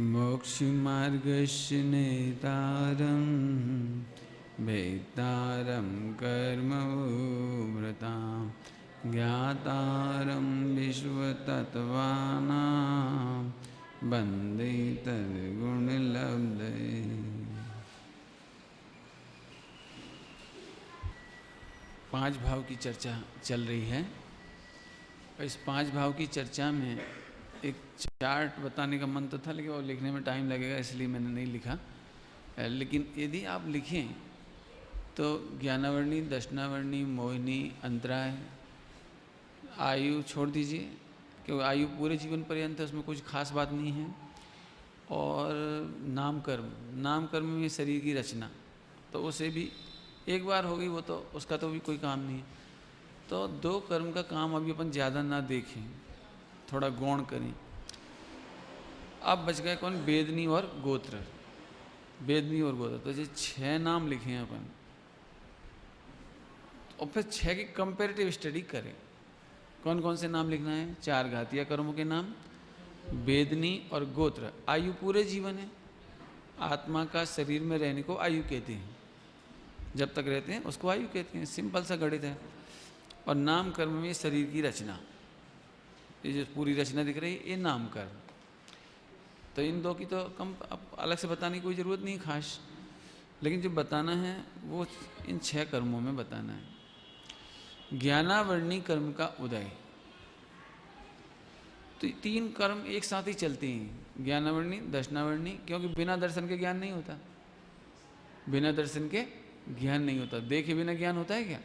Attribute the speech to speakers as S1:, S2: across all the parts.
S1: मोक्षमार्गस्य नेतारं वेत्तारं कर्मव्रतां ज्ञातारं विश्वतत्त्वानां वन्दे तद्गुणलब्धये। पांच भाव की चर्चा चल रही है। इस पांच भाव की चर्चा में एक चार्ट बताने का मन तो था, लेकिन वो लिखने में टाइम लगेगा, इसलिए मैंने नहीं लिखा। लेकिन यदि आप लिखें तो ज्ञानावर्णी, दशनावर्णी, मोहिनी, अंतराय, आयु छोड़ दीजिए क्योंकि आयु पूरे जीवन पर्यंत है, उसमें कुछ खास बात नहीं है। और नाम कर्म में शरीर की रचना, तो उसे भी एक बार हो गई, वो तो उसका तो भी कोई काम नहीं है। तो दो कर्म का काम अभी अपन ज़्यादा ना देखें, थोड़ा गौण करें। अब बच गए कौन? वेदनी और गोत्र। वेदनी और गोत्र, तो ये 6 नाम लिखे हैं अपन, और फिर 6 की कंपेरेटिव स्टडी करें। कौन कौन से नाम लिखना है? 4 घातीय कर्मों के नाम, वेदनी और गोत्र। आयु पूरे जीवन है। आत्मा का शरीर में रहने को आयु कहते हैं, जब तक रहते हैं उसको आयु कहते हैं, सिंपल सा गणित है। और नाम कर्म में शरीर की रचना, ये जो पूरी रचना दिख रही है ये नाम कर्म। तो इन दो की तो कम अलग से बताने की कोई ज़रूरत नहीं खास, लेकिन जो बताना है वो इन 6 कर्मों में बताना है। ज्ञानावर्णी कर्म का उदय, तो 3 कर्म एक साथ ही चलते हैं, ज्ञानावर्णी, दशनावर्णी, क्योंकि बिना दर्शन के ज्ञान नहीं होता। बिना दर्शन के ज्ञान नहीं होता। देखे बिना ज्ञान होता है क्या?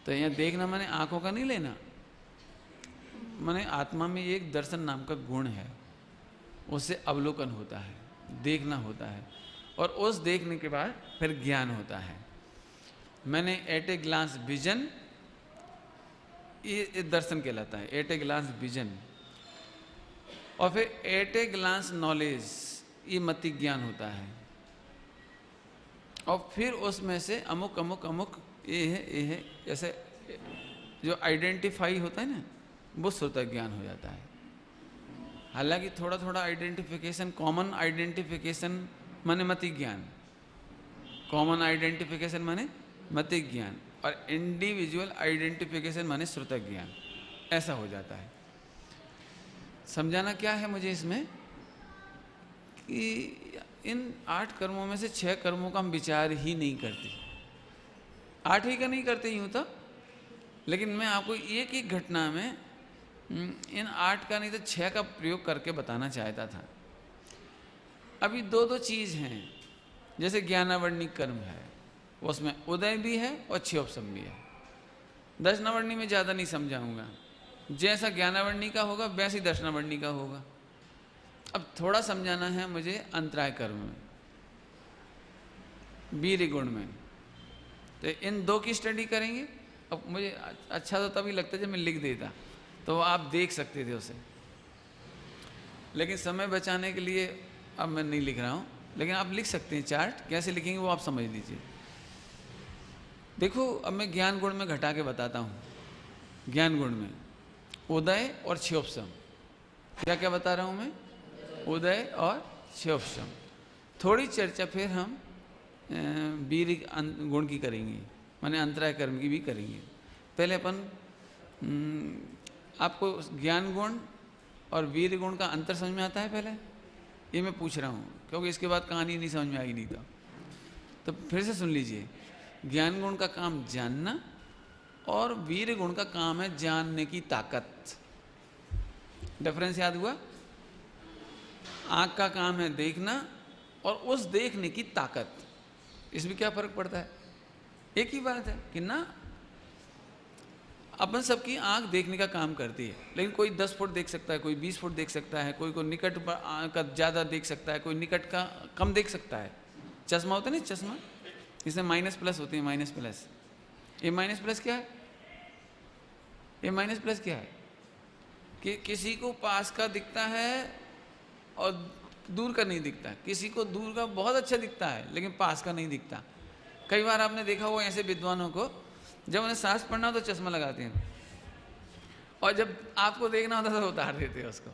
S1: तो यहाँ देखना माने आंखों का नहीं लेना, माने आत्मा में एक दर्शन नाम का गुण है, उससे अवलोकन होता है, देखना होता है, और उस देखने के बाद फिर ज्ञान होता है। मैंने एट ए ग्लांस विजन, ये दर्शन कहलाता है, एट ए ग्लांस विजन। और फिर एट ए ग्लांस नॉलेज, ये मति ज्ञान होता है। और फिर उसमें से अमुक अमुक अमुक ये है, जैसे जो आइडेंटिफाई होता है ना, वो श्रोता ज्ञान हो जाता है। हालांकि थोड़ा थोड़ा आइडेंटिफिकेशन, कॉमन आइडेंटिफिकेशन माने मति ज्ञान, कॉमन आइडेंटिफिकेशन माने मति ज्ञान, और इंडिविजुअल आइडेंटिफिकेशन माने श्रोता ज्ञान, ऐसा हो जाता है। समझाना क्या है मुझे इसमें कि इन 8 कर्मों में से 6 कर्मों का हम विचार ही नहीं करते। 8 ही का नहीं करते यूँ तो, लेकिन मैं आपको एक एक घटना में इन 8 का नहीं तो 6 का प्रयोग करके बताना चाहता था। अभी 2 चीज़ हैं, जैसे ज्ञानावर्णी कर्म है, उसमें उदय भी है और क्षयोपशम भी है। दशनावर्णी में ज़्यादा नहीं समझाऊंगा, जैसा ज्ञानावर्णी का होगा वैसे ही दशनावर्णी का होगा। अब थोड़ा समझाना है मुझे अंतराय कर्म में, वीर्य गुण में। तो इन 2 की स्टडी करेंगे। अब मुझे अच्छा तो तभी लगता है जब मैं लिख देता, तो आप देख सकते थे उसे, लेकिन समय बचाने के लिए अब मैं नहीं लिख रहा हूँ। लेकिन आप लिख सकते हैं, चार्ट कैसे लिखेंगे वो आप समझ लीजिए। देखो, अब मैं ज्ञान गुण में घटा के बताता हूँ। ज्ञान गुण में उदय और क्षयोपशम, क्या क्या बता रहा हूँ मैं? उदय और क्षयोपशम। थोड़ी चर्चा फिर हम वीर्य गुण की करेंगे, माने अंतराय कर्म की भी करेंगे। पहले अपन आपको ज्ञान गुण और वीर्य गुण का अंतर समझ में आता है? पहले ये मैं पूछ रहा हूँ, क्योंकि इसके बाद कहानी नहीं समझ में आएगी नहीं तो फिर से सुन लीजिए। ज्ञान गुण का काम जानना, और वीर्य गुण का काम है जानने की ताकत। डिफरेंस याद हुआ? आँख का काम है देखना, और उस देखने की ताकत, इसमें क्या फर्क पड़ता है? एक ही बात है कि ना, अपन सबकी आंख देखने का काम करती है, लेकिन कोई 10 फुट देख सकता है, कोई 20 फुट देख सकता है, कोई को निकट का ज़्यादा देख सकता है, कोई निकट का कम देख सकता है। चश्मा होता है ना, चश्मा, इसमें माइनस प्लस होती है, माइनस प्लस। ये माइनस प्लस क्या है? ये माइनस प्लस क्या है कि किसी को पास का दिखता है और दूर का नहीं दिखता है। किसी को दूर का बहुत अच्छा दिखता है लेकिन पास का नहीं दिखता। कई बार आपने देखा हो ऐसे विद्वानों को, जब उन्हें सांस पढ़ना हो तो चश्मा लगाते हैं, और जब आपको देखना होता है तो उतार देते हैं उसको।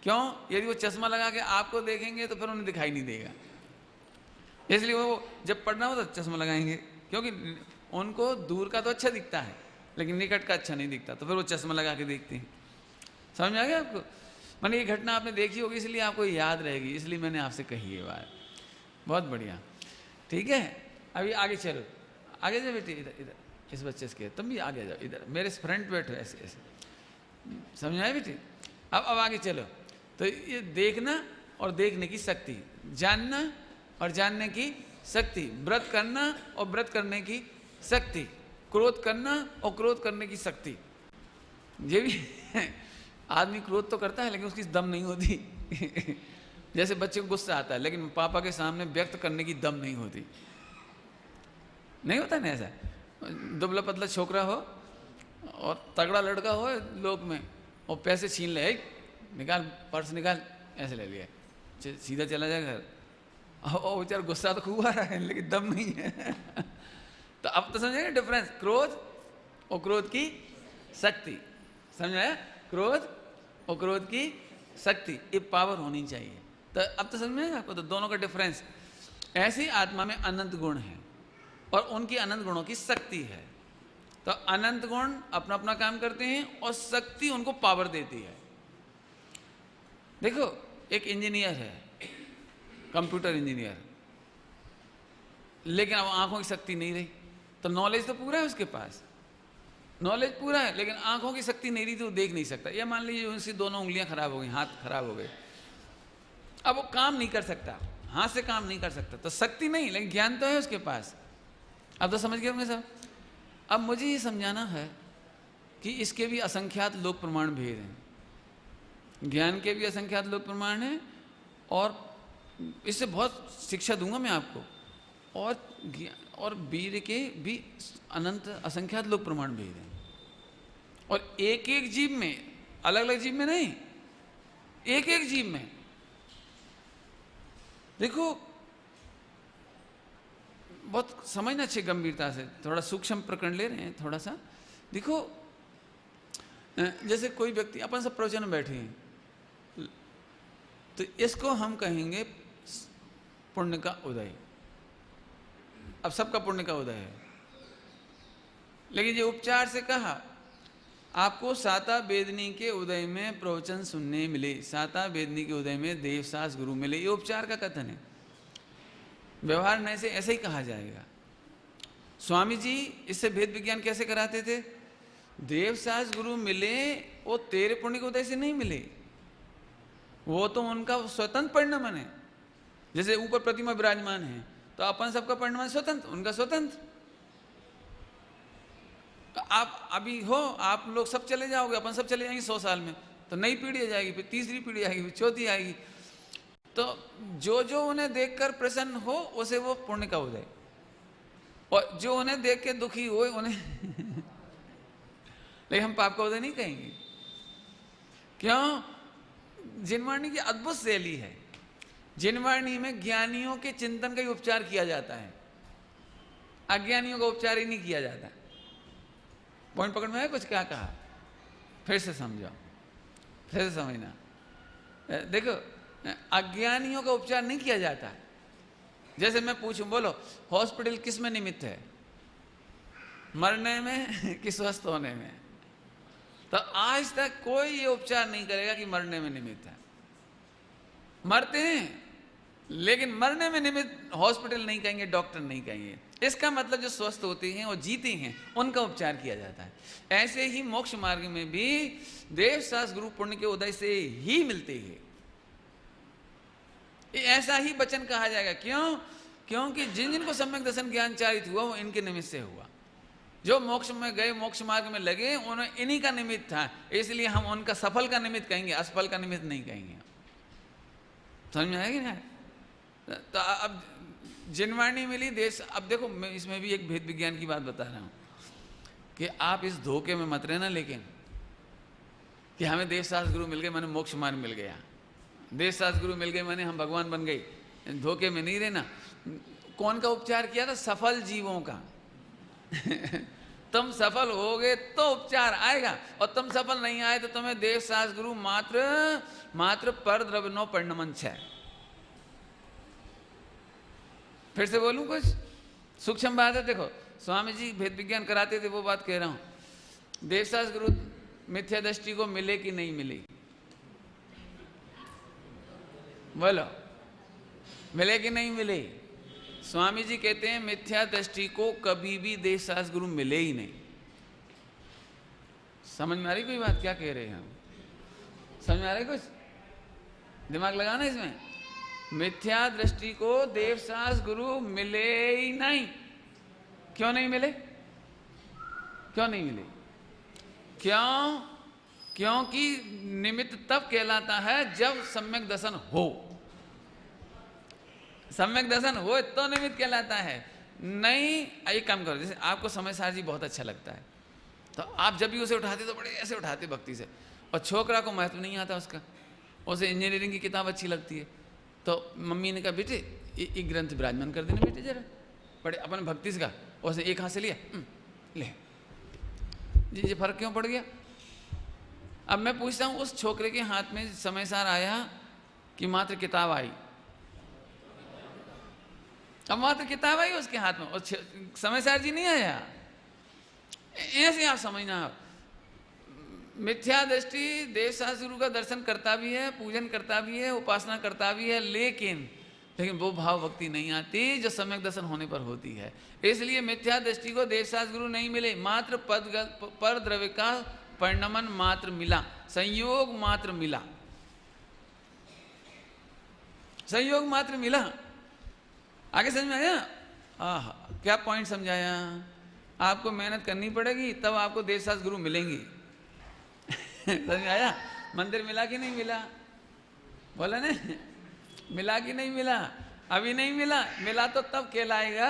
S1: क्यों? यदि वो चश्मा लगा के आपको देखेंगे तो फिर उन्हें दिखाई नहीं देगा, इसलिए वो जब पढ़ना हो तो चश्मा लगाएंगे, क्योंकि उनको दूर का तो अच्छा दिखता है लेकिन निकट का अच्छा नहीं दिखता, तो फिर वो चश्मा लगा के देखते हैं। समझ में आ गया आपको? मैंने ये घटना आपने देखी होगी इसलिए आपको याद रहेगी, इसलिए मैंने आपसे कही ये बात। बहुत बढ़िया, ठीक है। अभी आगे चलो, आगे जाओ बेटी, इधर इधर इस बच्चे से, तुम भी आगे जाओ, इधर मेरे फ्रंट बैठो ऐसे ऐसे, समझ में आया बेटी? अब आगे चलो। तो ये देखना और देखने की शक्ति, जानना और जानने की शक्ति, व्रत करना और व्रत करने की शक्ति, क्रोध करना और क्रोध करने की शक्ति। ये भी आदमी क्रोध तो करता है लेकिन उसकी दम नहीं होती जैसे बच्चे को गुस्सा आता है लेकिन पापा के सामने व्यक्त करने की दम नहीं होती, नहीं होता ना ऐसा? दुबला पतला छोकरा हो और तगड़ा लड़का हो लोग में और पैसे छीन ले, निकाल पर्स निकाल, ऐसे ले लिया, सीधा चला जाए घर, और बेचारा गुस्सा तो खूब आ रहा है लेकिन दम नहीं है तो अब तो समझेगा डिफरेंस, क्रोध और क्रोध की शक्ति, समझ आया? क्रोध और क्रोध की शक्ति, ये पावर होनी चाहिए। तो अब तो समझ में आएगा आपको, तो दोनों का डिफरेंस। ऐसी आत्मा में अनंत गुण है और उनकी अनंत गुणों की शक्ति है। तो अनंत गुण अपना अपना काम करते हैं और शक्ति उनको पावर देती है। देखो एक इंजीनियर है, कंप्यूटर इंजीनियर, लेकिन अब आंखों की शक्ति नहीं रही, तो नॉलेज तो पूरा है उसके पास, नॉलेज पूरा है लेकिन आंखों की शक्ति नहीं रही तो देख नहीं सकता। या मान लीजिए उनकी दोनों उंगलियां खराब हो गई, हाथ खराब हो गए, अब वो काम नहीं कर सकता, हाथ से काम नहीं कर सकता, तो शक्ति नहीं लेकिन ज्ञान तो है उसके पास। अब तो समझ गए होंगे सब। अब मुझे ये समझाना है कि इसके भी असंख्यात लोक प्रमाण भेद हैं, ज्ञान के भी असंख्यात लोक प्रमाण हैं और इससे बहुत शिक्षा दूंगा मैं आपको, और वीर के भी अनंत असंख्यात लोक प्रमाण भेद हैं। और एक एक जीव में, अलग अलग जीव में नहीं, एक एक जीव में। देखो बहुत समझना चाहिए गंभीरता से, थोड़ा सूक्ष्म प्रकरण ले रहे हैं थोड़ा सा। देखो जैसे कोई व्यक्ति, अपन सब प्रवचन में बैठे हैं, तो इसको हम कहेंगे पुण्य का उदय। अब सबका पुण्य का उदय है, लेकिन ये उपचार से कहा आपको साता वेदनी के उदय में प्रवचन सुनने मिले, साता वेदनी के उदय में देवसास गुरु मिले, ये उपचार का कथन है। व्यवहार नहीं से ऐसे ही कहा जाएगा। स्वामी जी इससे भेद विज्ञान कैसे कराते थे? देवसास गुरु मिले वो तेरे पुण्य के उदय से नहीं मिले, वो तो उनका स्वतंत्र परिणाम है। जैसे ऊपर प्रतिमा विराजमान है तो अपन सबका परिणाम स्वतंत्र, उनका स्वतंत्र। तो आप अभी हो, आप लोग सब चले जाओगे, अपन सब चले जाएंगे 100 साल में, तो नई पीढ़ी जाएगी, फिर तीसरी पीढ़ी आएगी, फिर चौथी आएगी। तो जो जो उन्हें देखकर प्रसन्न हो उसे वो पुण्य का उदय, और जो उन्हें देख के दुखी हो उन्हें लेकिन हम पाप का उदय नहीं कहेंगे। क्यों? जिनवाणी की अद्भुत शैली है। जिनवाणी में ज्ञानियों के चिंतन का ही उपचार किया जाता है, अज्ञानियों का उपचार ही नहीं किया जाता। पॉइंट पकड़ में है? कुछ क्या कहा? फिर से समझो, फिर से समझना। देखो अज्ञानियों का उपचार नहीं किया जाता। जैसे मैं पूछूं, बोलो हॉस्पिटल किस में निमित्त है, मरने में कि स्वस्थ होने में? तो आज तक कोई ये उपचार नहीं करेगा कि मरने में निमित्त है। मरते हैं लेकिन मरने में निमित्त हॉस्पिटल नहीं कहेंगे, डॉक्टर नहीं कहेंगे। इसका मतलब जो स्वस्थ होते हैं और जीते हैं उनका उपचार किया जाता है। ऐसे ही मोक्ष मार्ग में भी देवसास गुरु पुण्य के उदय से ही मिलते हैं। ऐसा ही वचन कहा जाएगा। क्यों? क्योंकि जिन जिनको सम्यक दर्शन ज्ञान चारित हुआ वो इनके निमित्त से हुआ। जो मोक्ष में गए, मोक्ष मार्ग में लगे, उन्हें इन्हीं का निमित्त था, इसलिए हम उनका सफल का निमित्त कहेंगे, असफल का निमित्त नहीं कहेंगे। समझ में आएगी ना? तो अब जिनवाणी मिली देश। अब देखो मैं इसमें भी एक भेद विज्ञान की बात बता रहा हूं कि आप इस धोखे में मत रहना, लेकिन कि हमें देवशास्त्र गुरु मिल गए माने मोक्ष मार्ग मिल गया, देवशास्त्र गुरु मिल गए माने हम भगवान बन गए। धोखे में नहीं रहना। कौन का उपचार किया था? सफल जीवों का तुम सफल होगे तो उपचार आएगा, और तुम सफल नहीं आए तो तुम्हें देव शास्त्र गुरु मात्र पर द्रव्य परिणमन है। फिर से बोलूं कुछ सूक्ष्म बात है। देखो स्वामी जी भेद विज्ञान कराते थे, वो बात कह रहा हूं। देव शास्त्र गुरु मिथ्या दृष्टि को मिले कि नहीं मिले? बोलो, मिले कि नहीं मिले? स्वामी जी कहते हैं मिथ्या दृष्टि को कभी भी देव शास्त्र गुरु मिले ही नहीं। समझ में आ रही कोई बात? क्या कह रहे हैं हम? समझ में आ रही कुछ? दिमाग लगाना इसमें। मिथ्या दृष्टि को देव शास्त्र गुरु मिले ही नहीं। क्यों नहीं मिले? क्यों नहीं मिले? क्यों? क्योंकि निमित्त तब कहलाता है जब सम्यक दर्शन हो। सम्यक दर्शन हो तो निमित्त कहलाता है। नहीं, एक काम करो, जैसे आपको समय सार जी बहुत अच्छा लगता है, तो आप जब भी उसे उठाते तो बड़े ऐसे उठाते भक्ति से, और छोकरा को महत्व नहीं आता उसका, उसे इंजीनियरिंग की किताब अच्छी लगती है, तो मम्मी ने कहा बेटे एक ग्रंथ विराजमान कर देना बेटे जरा, बड़े अपन भक्ति से का, उसने एक हाथ से लिया, ले जी, ये फर्क क्यों पड़ गया? अब मैं पूछता हूँ उस छोकरे के हाथ में समय सार आया कि मात्र किताब आई? अब मात्र किताब आई उसके हाथ में, और समय सार जी नहीं आया। ऐसे आप समझना, मिथ्या दृष्टि देव शास्त्र गुरु का दर्शन करता भी है, पूजन करता भी है, उपासना करता भी है, लेकिन वो भाव भक्ति नहीं आती जो सम्यक दर्शन होने पर होती है। इसलिए मिथ्या दृष्टि को देव शास्त्र गुरु नहीं मिले, मात्र पर द्रव्य का परिणमन मात्र मिला, संयोग मात्र मिला, संयोग मात्र मिला। आगे समझ में आया? क्या पॉइंट समझाया? आपको मेहनत करनी पड़ेगी तब आपको देव शास्त्र गुरु मिलेंगे। समझ में आया? मंदिर मिला कि नहीं मिला? बोला ना, मिला कि नहीं मिला? अभी नहीं मिला, मिला तो तब कहलाएगा।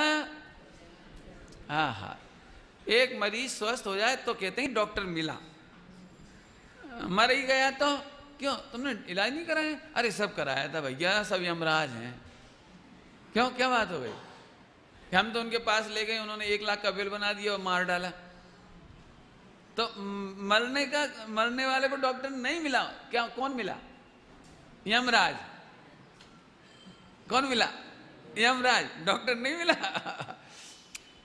S1: एक मरीज स्वस्थ हो जाए तो कहते हैं डॉक्टर मिला, मर ही गया तो क्यों तुमने इलाज नहीं कराया? अरे सब कराया था भैया, सब यमराज हैं। क्यों, क्या बात हो गई? हम तो उनके पास ले गए, उन्होंने 1 लाख का बिल बना दिया और मार डाला। तो मरने वाले को डॉक्टर नहीं मिला, क्या कौन मिला? यमराज। कौन मिला? यमराज, डॉक्टर नहीं मिला।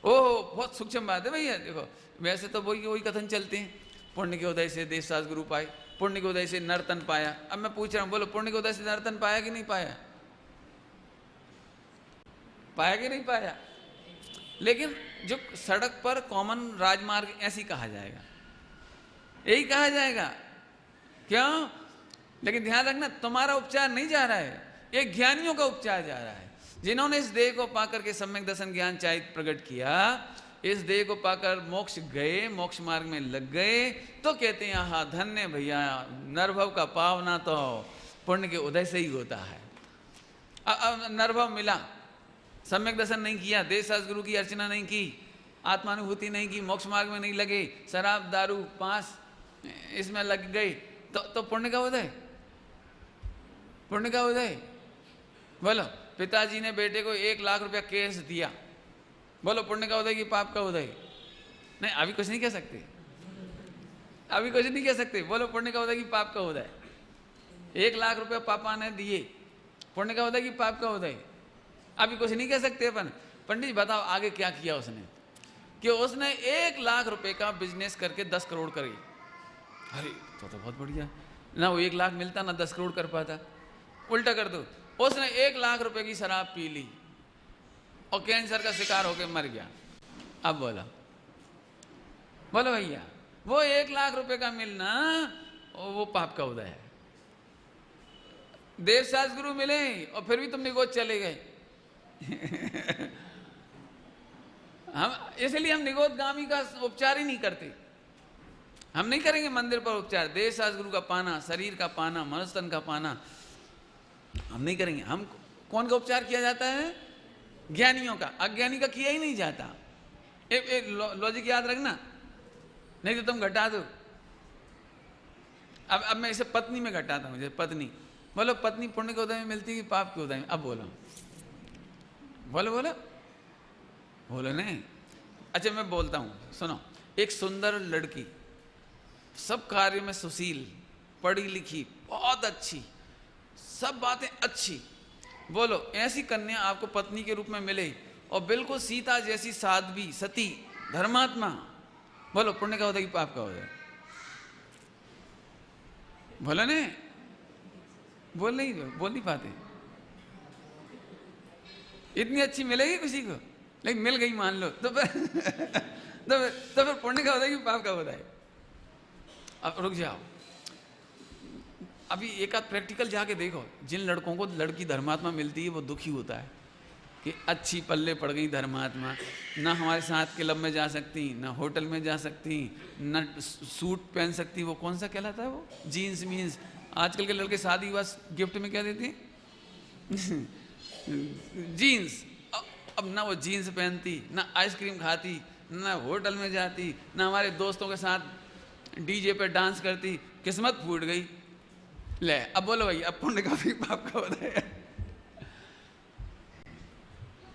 S1: ओह, बहुत सूक्ष्म बात है भैया। देखो वैसे तो वही कथन चलते हैं, पुण्य के उदय से देव शास्त्र गुरु पाए, पुण्य के उदय से नर्तन पाया। अब मैं पूछ रहा हूं, बोलो पुण्य के उदय से नर्तन पाया कि नहीं पाया? पाया कि नहीं पाया? लेकिन जो सड़क पर कॉमन राजमार्ग ऐसी कहा जाएगा, यही कहा जाएगा। क्यों? लेकिन ध्यान रखना, तुम्हारा उपचार नहीं जा रहा है, ये ज्ञानियों का उपचार जा रहा है, जिन्होंने इस देह को पाकर के सम्यक दर्शन ज्ञान चाहिए प्रकट किया, इस देह को पाकर मोक्ष गए, मोक्ष मार्ग में लग गए, तो कहते हैं हाँ धन्य भैया, नरभव का पावना तो पुण्य के उदय से ही होता है। अब नरभव मिला, सम्यक दर्शन नहीं किया, देव शास्त्र गुरु की अर्चना नहीं की, आत्मानुभूति नहीं की, मोक्ष मार्ग में नहीं लगे, शराब दारू पास इसमें लग गए, तो पुण्य का उदय, पुण्य का उदय। बोलो पिताजी ने बेटे को 1 लाख रुपया केस दिया, बोलो पुण्य का उदय कि पाप का उदय? नहीं, अभी कुछ नहीं कह सकते, अभी कुछ नहीं कह सकते। बोलो पुण्य का उदय कि पाप का उदय? 1 लाख रुपया पापा ने दिए, पुण्य का उदय कि पाप का उदय? अभी कुछ नहीं कह सकते अपन। पंडित जी बताओ आगे क्या किया उसने? कि उसने 1 लाख रुपए का बिजनेस करके 10 करोड़ कर गई। अरे तो बहुत बढ़िया, ना वो 1 लाख मिलता ना 10 करोड़ कर पाता। उल्टा कर दो, उसने 1 लाख रुपए की शराब पी ली और कैंसर का शिकार होकर मर गया। अब बोलो भैया, वो 1 लाख रुपए का मिलना वो पाप का उदय है। देव शास्त्र गुरु मिले और फिर भी तुम निगोद चले गए। इसलिए हम निगोदगामी का उपचार ही नहीं करते। हम नहीं करेंगे मंदिर पर उपचार, देव शास्त्र गुरु का पाना, शरीर का पाना, मनुष्य तन का पाना हम नहीं करेंगे। हम कौन का उपचार किया जाता है? ज्ञानियों का, अज्ञानी का किया ही नहीं जाता। लॉजिक याद रखना, नहीं तो तुम घटा दो। अब मैं इसे पत्नी में घटाता हूँ। जैसे पत्नी, बोलो पत्नी पुण्य के उदय में मिलती है कि पाप के उदय में? अब बोलो बोलो बोलो बोलो नहीं। अच्छा मैं बोलता हूँ, सुनो। एक सुंदर लड़की, सब कार्य में सुशील, पढ़ी लिखी, बहुत अच्छी, सब बातें अच्छी, बोलो ऐसी कन्या आपको पत्नी के रूप में मिले और बिल्कुल सीता जैसी साध्वी, सती, धर्मात्मा, बोलो पुण्य का होता है कि पाप का होता है? बोलो ने, बोल नहीं पाते। इतनी अच्छी मिलेगी किसी को, लेकिन मिल गई मान लो तो फिर तो फिर पुण्य का होता है कि पाप का होता है? अब रुक जाओ, अभी एक आध प्रैक्टिकल जाके देखो। जिन लड़कों को लड़की धर्मात्मा मिलती है वो दुखी होता है कि अच्छी पल्ले पड़ गई धर्मात्मा, ना हमारे साथ क्लब में जा सकती, ना होटल में जा सकती, ना सूट पहन सकती, वो कौन सा कहलाता है वो, जीन्स मीन्स। आजकल के लड़के शादी बस गिफ्ट में क्या देते हैं जीन्स। अब ना वो जीन्स पहनती, ना आइसक्रीम खाती, ना होटल में जाती, ना हमारे दोस्तों के साथ डीजे पे डांस करती, किस्मत फूट गई। ले अब बोलो भाई, अब पुण्य का भी पाप का होता है?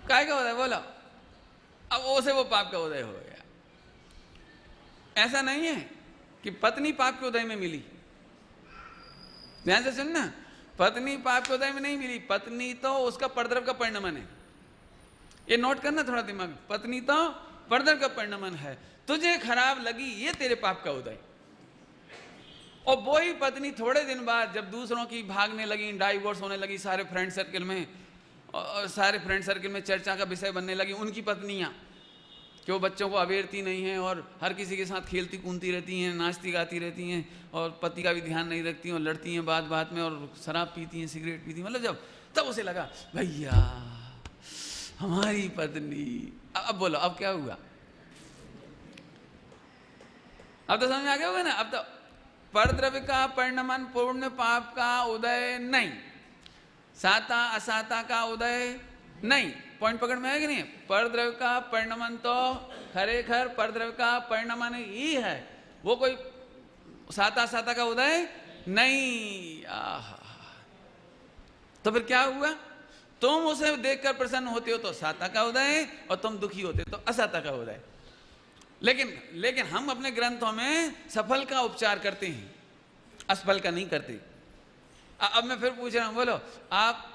S1: काय का होता है बोलो? अब वो से वो पाप का उदय हो गया। ऐसा नहीं है कि पत्नी पाप के उदय में मिली, ध्यान से सुनना, पत्नी पाप के उदय में नहीं मिली, पत्नी तो उसका परद्रव का परिणमन है। ये नोट करना थोड़ा दिमाग, पत्नी तो परद्रव का परिणमन है। तुझे खराब लगी ये तेरे पाप का उदय, और वो ही पत्नी थोड़े दिन बाद जब दूसरों की भागने लगी, डाइवोर्स होने लगी, सारे फ्रेंड सर्किल में, और सारे फ्रेंड सर्किल में चर्चा का विषय बनने लगी उनकी पत्नियां, कि वो बच्चों को अवेरती नहीं हैं और हर किसी के साथ खेलती कूदती रहती हैं, नाचती गाती रहती हैं, और पति का भी ध्यान नहीं रखती, और लड़ती हैं बात बात में, और शराब पीती हैं, सिगरेट पीती, मतलब जब तब उसे लगा भैया हमारी पत्नी। अब बोलो अब क्या हुआ? अब तो समझ में आ गया होगा ना। अब तो परद्रव्य का परिणमन पूर्ण पाप का उदय नहीं, साता असाता का उदय नहीं। पॉइंट पकड़ में है कि नहीं? परद्रव्य का परिणमन तो खरेखर परद्रव्य का परिणमन ही है, वो कोई साता असाता का उदय नहीं। तो फिर क्या हुआ? तुम उसे देखकर प्रसन्न होते हो तो साता का उदय, और तुम दुखी होते हो तो असाता का उदय। लेकिन हम अपने ग्रंथों में सफल का उपचार करते हैं, असफल का नहीं करते। अब मैं फिर पूछ रहा हूं, बोलो आप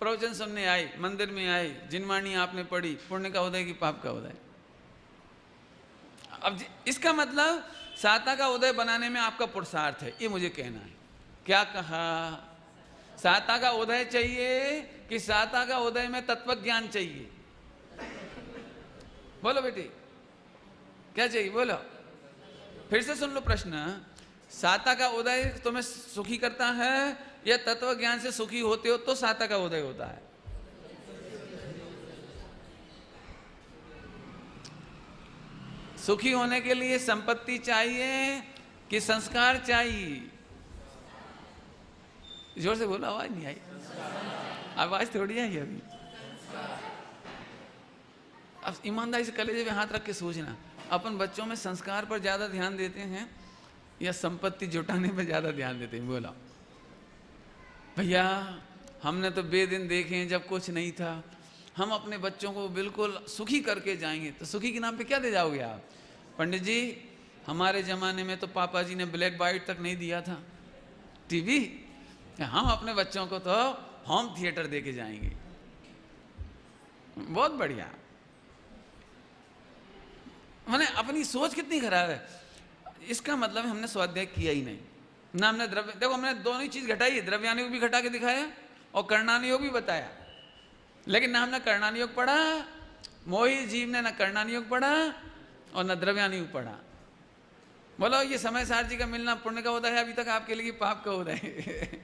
S1: प्रवचन सुनने आए, मंदिर में आए, जिनवाणी आपने पढ़ी, पुण्य का उदय कि पाप का उदय? अब इसका मतलब साता का उदय बनाने में आपका पुरुषार्थ है, ये मुझे कहना है। क्या कहा? साता का उदय चाहिए कि साता का उदय में तत्व ज्ञान चाहिए? बोलो बेटी क्या चाहिए? बोलो फिर से सुन लो प्रश्न। साता का उदय तुम्हें सुखी करता है या तत्व ज्ञान से सुखी होते हो तो साता का उदय होता है? सुखी होने के लिए संपत्ति चाहिए कि संस्कार चाहिए? जोर से बोलो, आवाज नहीं आई, आवाज थोड़ी आई अभी। अब ईमानदारी से कलेजे में हाथ रख के सोचना, अपन बच्चों में संस्कार पर ज्यादा ध्यान देते हैं या संपत्ति जुटाने पर ज्यादा ध्यान देते हैं? बोला भैया हमने तो बेदिन देखे हैं जब कुछ नहीं था, हम अपने बच्चों को बिल्कुल सुखी करके जाएंगे। तो सुखी के नाम पे क्या दे जाओगे आप? पंडित जी हमारे जमाने में तो पापा जी ने ब्लैक वाइट तक नहीं दिया था, टीवी, हम अपने बच्चों को तो होम थिएटर दे के जाएंगे। बहुत बढ़िया। मैंने अपनी सोच कितनी खराब है। इसका मतलब हमने स्वाध्याय किया ही नहीं ना, हमने द्रव्य, देखो हमने दोनों ही चीज घटाई है, द्रव्यानुयोग भी घटा के दिखाया और कर्णानुयोग भी बताया, लेकिन ना हमने कर्णानुयोग पढ़ा, मोही जीव ने ना कर्णानुयोग पढ़ा और न द्रव्यानुयोग पढ़ा। बोलो ये समय सार जी का मिलना पुण्य का होता है, अभी तक आपके लिए पाप का होता है।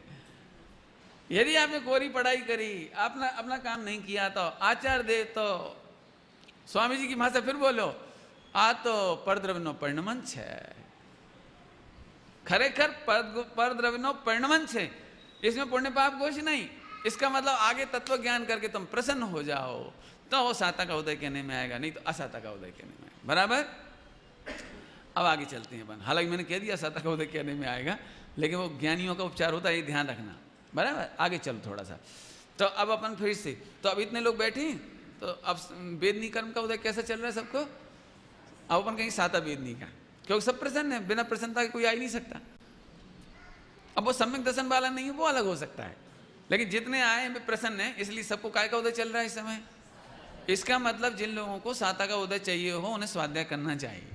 S1: यदि आपने कोरी पढ़ाई करी, आपने अपना काम नहीं किया तो आचार दे, तो स्वामी जी की भाषा फिर बोलो, आ तो परद्रव्यनो परिणमन छे, खरेखर परद्रव्यनो परिणमन छे, इसमें पुण्य पाप कुछ नहीं। इसका मतलब आगे तत्व ज्ञान करके तुम प्रसन्न हो जाओ तो वो साता का उदय कहने में आएगा, नहीं तो असाता का उदय कहने में आएगा। बराबर? अब आगे चलते हैं अपन। हालांकि मैंने कह दिया साता का उदय कहने में आएगा, लेकिन वो ज्ञानियों का उपचार होता है, ये ध्यान रखना। बराबर? आगे चलो थोड़ा सा। तो अब अपन फिर से, तो अब इतने लोग बैठे, तो अब वेदनी कर्म का उदय कैसे चल रहा है सबको? अब अपन कहीं साता वेदनी का, क्योंकि सब प्रसन्न है, बिना प्रसन्नता के कोई आ ही नहीं सकता। अब वो सम्यक दर्शन वाला नहीं है, वो अलग हो सकता है, लेकिन जितने आए हैं प्रसन्न है, इसलिए सबको काय का उदय चल रहा है इस समय। इसका मतलब जिन लोगों को साता का उदय चाहिए हो उन्हें स्वाध्याय करना चाहिए।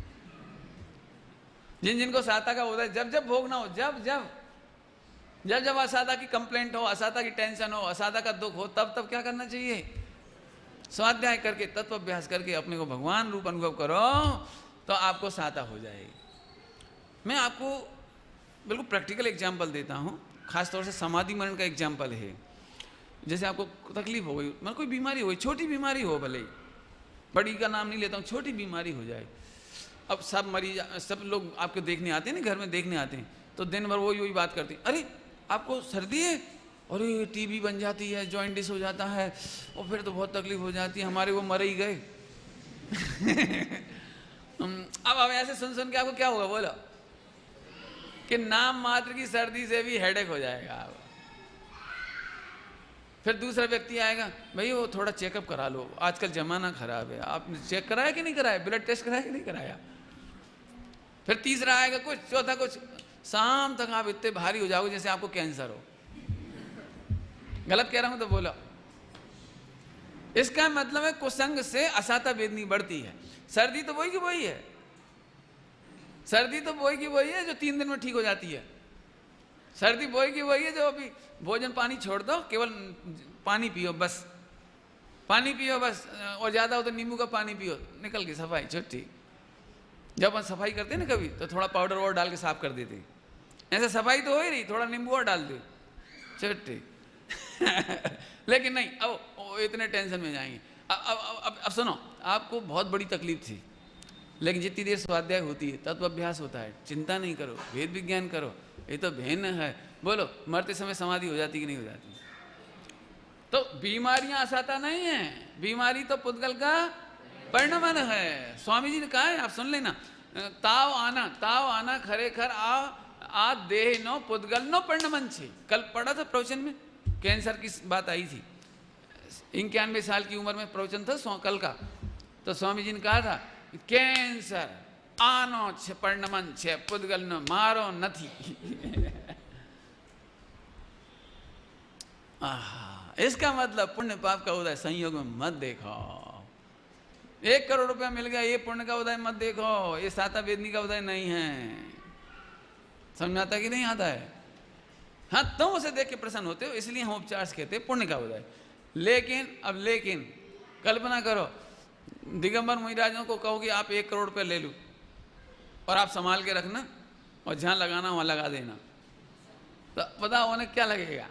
S1: जिन जिनको साता का उदय जब जब भोगना हो, जब जब जब जब असादा की कंप्लेंट हो, असादा की टेंशन हो, असादा का दुख हो, तब तब क्या करना चाहिए? स्वाध्याय करके, तत्व अभ्यास करके अपने को भगवान रूप अनुभव करो तो आपको साता हो जाएगी। मैं आपको बिल्कुल प्रैक्टिकल एग्जाम्पल देता हूँ, खासतौर से समाधि मरण का एग्जाम्पल है। जैसे आपको तकलीफ हो गई, मतलब कोई बीमारी हो गई, छोटी बीमारी हो, भले ही बड़ी का नाम नहीं लेता हूँ, छोटी बीमारी हो जाए। अब सब मरीज, सब लोग आपको देखने आते हैं ना, घर में देखने आते हैं, तो दिन भर वही बात करते हैं, अरे आपको सर्दी है, अरे टीबी बन जाती है, जॉइंटिस हो जाता है, और फिर तो बहुत तकलीफ हो जाती है, हमारे वो मर ही गए। अब ऐसे सुन सुन के आपको क्या होगा बोलो, कि नाम मात्र की सर्दी से भी हेडेक हो जाएगा। अब फिर दूसरा व्यक्ति आएगा, भाई वो थोड़ा चेकअप करा लो, आजकल जमाना खराब है, आपने चेक कराया कि नहीं कराया, ब्लड टेस्ट कराया कि नहीं कराया। फिर तीसरा आएगा कुछ, चौथा कुछ, शाम तक आप इतने भारी हो जाओगे जैसे आपको कैंसर हो। गलत कह रहा हूं तो बोलो। इसका मतलब है कुसंग से असाता वेदनी बढ़ती है। सर्दी तो वही की वही है, सर्दी तो वही की वही है जो 3 दिन में ठीक हो जाती है। सर्दी वही की वही है जो अभी भोजन पानी छोड़ दो, केवल पानी पियो बस, पानी पियो बस, और ज़्यादा हो तो नींबू का पानी पियो, निकल गई सफाई छुट्टी। जब हम सफाई करते हैं ना कभी, तो थोड़ा पाउडर और डाल के साफ कर देते, ऐसे सफाई तो हो ही रही, थोड़ा नींबू और डाल दो छुट्टी। लेकिन नहीं, अब इतने टेंशन में जाएंगे। अब सुनो, आपको बहुत बड़ी तकलीफ थी, लेकिन जितनी देर स्वाध्याय होती है, तत्व अभ्यास होता है, चिंता नहीं करो, वेद विज्ञान करो, ये तो भिन्न है। बोलो, मरते समय समाधि हो जाती कि नहीं हो जाती? तो बीमारियां असाता नहीं है, बीमारी तो पुद्गल का परिणमन है। स्वामी जी ने कहा है, आप सुन लेना, ताव आना खरेखर आ देह नो पुद्गल नो परिणमन छे। कल पढ़ा था प्रवचन में, कैंसर की बात आई थी, 91 साल की उम्र में प्रवचन था कल का, तो स्वामी जी ने कहा था, कैंसर आनो छे परिणमन छे, पुद्गल नो मारो नथी। इसका मतलब पुण्य पाप का उदय संयोग में मत देखो। 1 करोड़ रुपया मिल गया, ये पुण्य का उदय मत देखो, ये साता वेदनी का उदय नहीं है। समझ आता कि नहीं आता है? हाँ, तुम उसे देख के प्रसन्न होते हो, इसलिए हम उपचार से कहते हैं पुण्य का उदय। लेकिन कल्पना करो, दिगंबर मुनिराजों को कहो कि आप 1 करोड़ रुपये ले लो और आप संभाल के रखना, और जहाँ लगाना वहाँ लगा देना, तो पता उन्हें क्या लगेगा?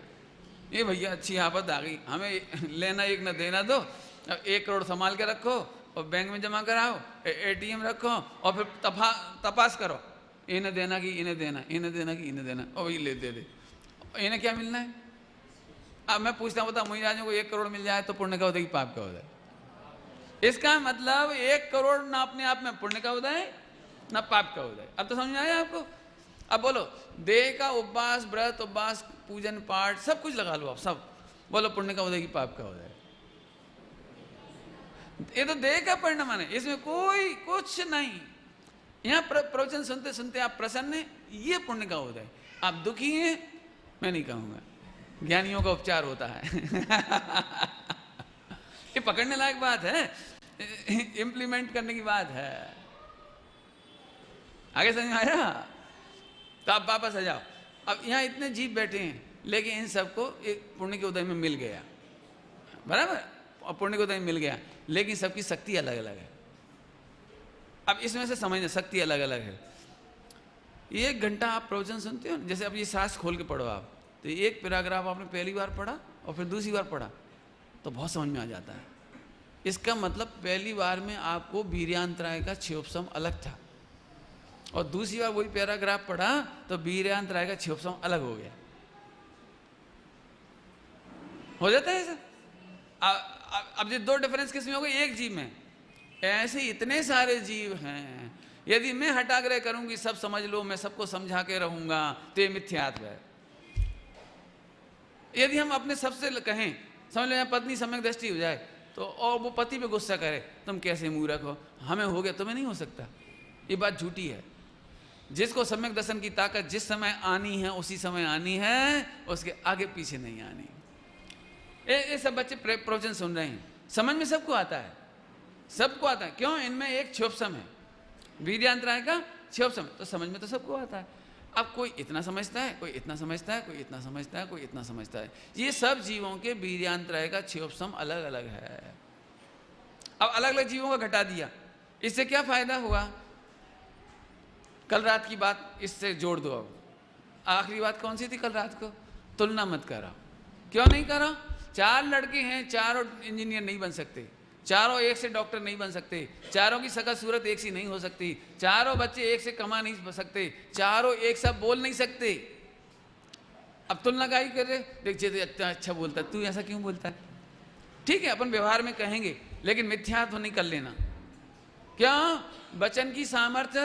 S1: ये भैया अच्छी आफत आ गई, हमें लेना एक न देना दो, अब 1 करोड़ संभाल के रखो और बैंक में जमा कराओ, ATM रखो, और फिर तपास करो, इन्हें देना कि इन्हें देना, इन्हें देना कि इन्हें देना, और वही ले दे। इन्हें क्या मिलना है? अब मैं पूछता हूँ, बता, मुनिराजों को 1 करोड़ मिल जाए तो पुण्य का उदय कि पाप का उदय? इसका मतलब 1 करोड़ ना अपने आप में पुण्य का उदय ना पाप का उदय। अब तो समझ में आया आपको? अब बोलो, देह का उपवास, व्रत, उपवास, पूजन पाठ सब कुछ लगा लो आप, सब बोलो पुण्य का उदय कि पाप का उदय? ये तो देह का परिणाम है, इसमें कोई कुछ नहीं। यहाँ प्रवचन सुनते सुनते आप प्रसन्न हैं, ये पुण्य का उदय। आप दुखी हैं, मैं नहीं कहूंगा, ज्ञानियों का उपचार होता है। ये पकड़ने लायक बात है, इंप्लीमेंट करने की बात है। आगे समझ में आया? तो आप वापस आ जाओ। अब यहाँ इतने जीव बैठे हैं, लेकिन इन सबको एक पुण्य के उदय में मिल गया, बराबर, और पुण्य के उदय में मिल गया, लेकिन सबकी शक्ति अलग अलग है। अब इसमें से समझना, शक्ति अलग अलग है। 1 घंटा आप प्रवचन सुनते हो, जैसे अब ये सांस खोल के पढ़ो आप, तो एक पैराग्राफ आपने पहली बार पढ़ा और फिर दूसरी बार पढ़ा तो बहुत समझ में आ जाता है। इसका मतलब पहली बार में आपको वीर्यांतराय का क्षयोपशम अलग था, और दूसरी बार वही पैराग्राफ पढ़ा तो वीर्यांतराय का क्षयोपशम अलग हो गया। हो जाता है ऐसा? अब ये 2 डिफरेंस किसमें हो गए? एक जीव में। ऐसे इतने सारे जीव हैं, यदि मैं हटाग्रह करूंगी सब समझ लो, मैं सबको समझा के रहूंगा, तो ये मिथ्यात्व है। यदि हम अपने सबसे कहें, समझ लो यहाँ पत्नी सम्यक दृष्टि हो जाए, तो और वो पति पे गुस्सा करे, तुम कैसे मूर्ख हो, हमें हो गया तुम्हें नहीं हो सकता, ये बात झूठी है। जिसको सम्यक दर्शन की ताकत जिस समय आनी है उसी समय आनी है, उसके आगे पीछे नहीं आनी। ये सब बच्चे प्रवचन सुन रहे हैं, समझ में सबको आता है, सबको आता है। क्यों? इनमें एक क्षोभसम है, वीर्यांतराय का क्षोभसम, तो समझ में तो सबको आता है। अब कोई इतना समझता है, कोई इतना समझता है, कोई इतना समझता है, कोई इतना समझता है। ये सब जीवों के वीर्यांतराय का क्षोभसम अलग अलग है। अब अलग अलग जीवों का घटा दिया, इससे क्या फायदा हुआ? कल रात की बात इससे जोड़ दो। अब आखिरी बात कौन सी थी कल रात को? तुलना मत करो। क्यों नहीं करो? 4 लड़के हैं, चारों इंजीनियर नहीं बन सकते, चारों एक से डॉक्टर नहीं बन सकते, चारों की शकल सूरत एक सी नहीं हो सकती, चारों बच्चे एक से कमा नहीं सकते, चारों एक सा बोल नहीं सकते। अब तुलना का ही कर रहे, देख जे इतना अच्छा बोलता है, तू ऐसा क्यों बोलता है? ठीक है, अपन व्यवहार में कहेंगे, लेकिन मिथ्यात्व नहीं कर लेना। क्या? वचन की सामर्थ्य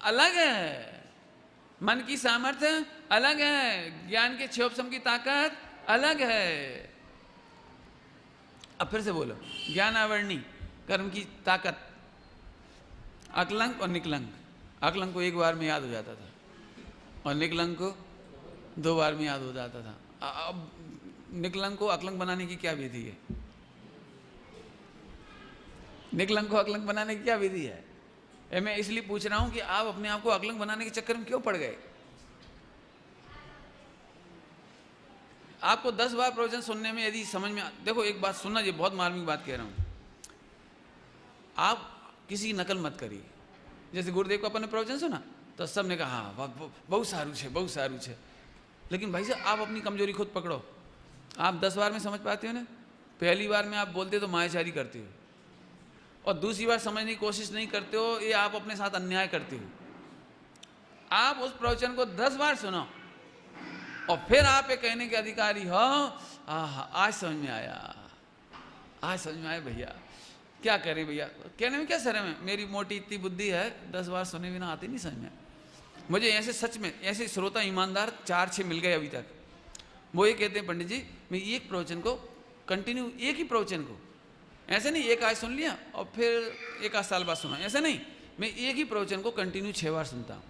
S1: अलग है, मन की सामर्थ्य अलग है, ज्ञान के क्षोभसम की ताकत अलग है। अब फिर से बोलो, ज्ञान आवरणी कर्म की ताकत, अकलंक और निकलंक। अकलंक को एक बार में याद हो जाता था और निकलंक को 2 बार में याद हो जाता था। अब निकलंक को अकलंक बनाने की क्या विधि है? निकलंक को अकलंक बनाने की क्या विधि है? मैं इसलिए पूछ रहा हूं कि आप अपने आप को अकलंक बनाने के चक्कर में क्यों पड़ गए? आपको 10 बार प्रवचन सुनने में यदि समझ में देखो, एक बात सुनना, ये बहुत मार्मिक बात कह रहा हूं, आप किसी की नकल मत करिए। जैसे गुरुदेव को अपन ने प्रवचन सुना तो सब ने कहा हाँ बहुत सारू है, बहुत सारू है, लेकिन भाई साहब आप अपनी कमजोरी खुद पकड़ो। आप 10 बार में समझ पाते हो ना? पहली बार में आप बोलते तो मायाचारी करते हो, और दूसरी बार समझने की कोशिश नहीं करते हो, ये आप अपने साथ अन्याय करते हो। आप उस प्रवचन को 10 बार सुनो और फिर आप ये कहने के अधिकारी हो, आज समझ में आया, आज समझ में आया भैया, क्या करें भैया, कहने में क्या शर्म है, मेरी मोटी इतनी बुद्धि है, 10 बार सुने बिना आते नहीं समझ में। मुझे ऐसे सच में ऐसे श्रोता ईमानदार 4-6 मिल गए अभी तक। वो ये कहते हैं पंडित जी मैं एक प्रवचन को कंटिन्यू, एक ही प्रवचन को, ऐसे नहीं एक आज सुन लिया और फिर 1 आध साल बाद सुना, ऐसे नहीं, मैं एक ही प्रवचन को कंटिन्यू 6 बार सुनता हूँ।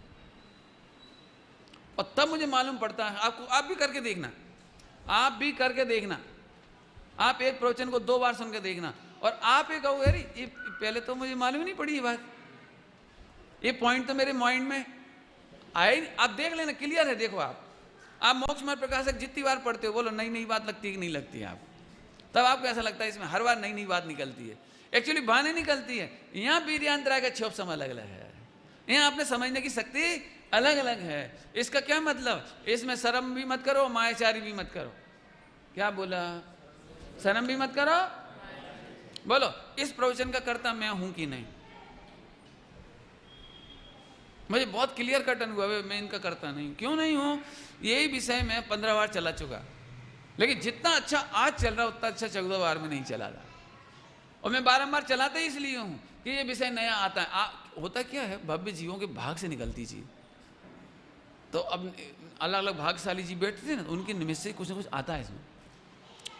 S1: और तब मुझे मालूम पड़ता है, आपको आप भी करके देखना, आप भी करके देखना, आप एक प्रवचन को 2 बार सुन के देखना और आप ये कहोगे अरे ये पहले तो मुझे मालूम ही नहीं पड़ी ये बात, ये पॉइंट तो मेरे माइंड में आए। आप देख लेना, क्लियर है। देखो आप मोक्ष मार्ग प्रकाशक जितनी बार पढ़ते हो, बोलो नई नई बात लगती है कि नहीं लगती है? आप तब आपको ऐसा लगता है इसमें हर बार नई नई बात निकलती है। एक्चुअली बहाने निकलती है। यहाँ वीर्यांतराय का क्षोभसम अलग अलग है, यहाँ आपने समझने की शक्ति अलग अलग है। इसका क्या मतलब? इसमें शर्म भी मत करो, मायाचारी भी मत करो। क्या बोला? शर्म भी मत करो। बोलो इस प्रवचन का कर्ता मैं हूं कि नहीं? मुझे बहुत क्लियर कट अनुभव है, मैं इनका करता नहीं। क्यों नहीं हूं? यही विषय मैं 15 बार चला चुका, लेकिन जितना अच्छा आज चल रहा उतना अच्छा 14 बार में नहीं चला रहा। और मैं बारंबार चलाते ही इसलिए हूं कि ये विषय नया आता है। होता क्या है, भव्य जीवों के भाग से निकलती चीज। तो अब अलग अलग भाग्यशाली जीव बैठते थे ना, उनके निमित्त से कुछ ना कुछ आता है इसमें।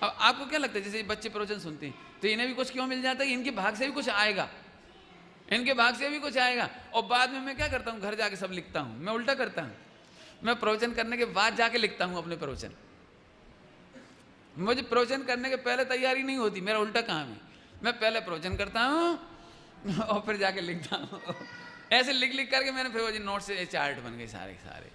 S1: अब आपको क्या लगता है, जैसे बच्चे प्रवचन सुनते हैं तो इन्हें भी कुछ क्यों मिल जाता है? इनके भाग से भी कुछ आएगा, इनके भाग से भी कुछ आएगा। और बाद में मैं क्या करता हूँ, घर जाके सब लिखता हूँ। मैं उल्टा करता हूँ, मैं प्रवचन करने के बाद जाके लिखता हूँ अपने प्रवचन। मुझे प्रवचन करने के पहले तैयारी नहीं होती, मेरा उल्टा काम है। मैं पहले प्रवचन करता हूँ और फिर जाके लिखता हूँ। ऐसे लिख लिख करके मैंने फिर वो नोट से चार्ट बन गए सारे सारे।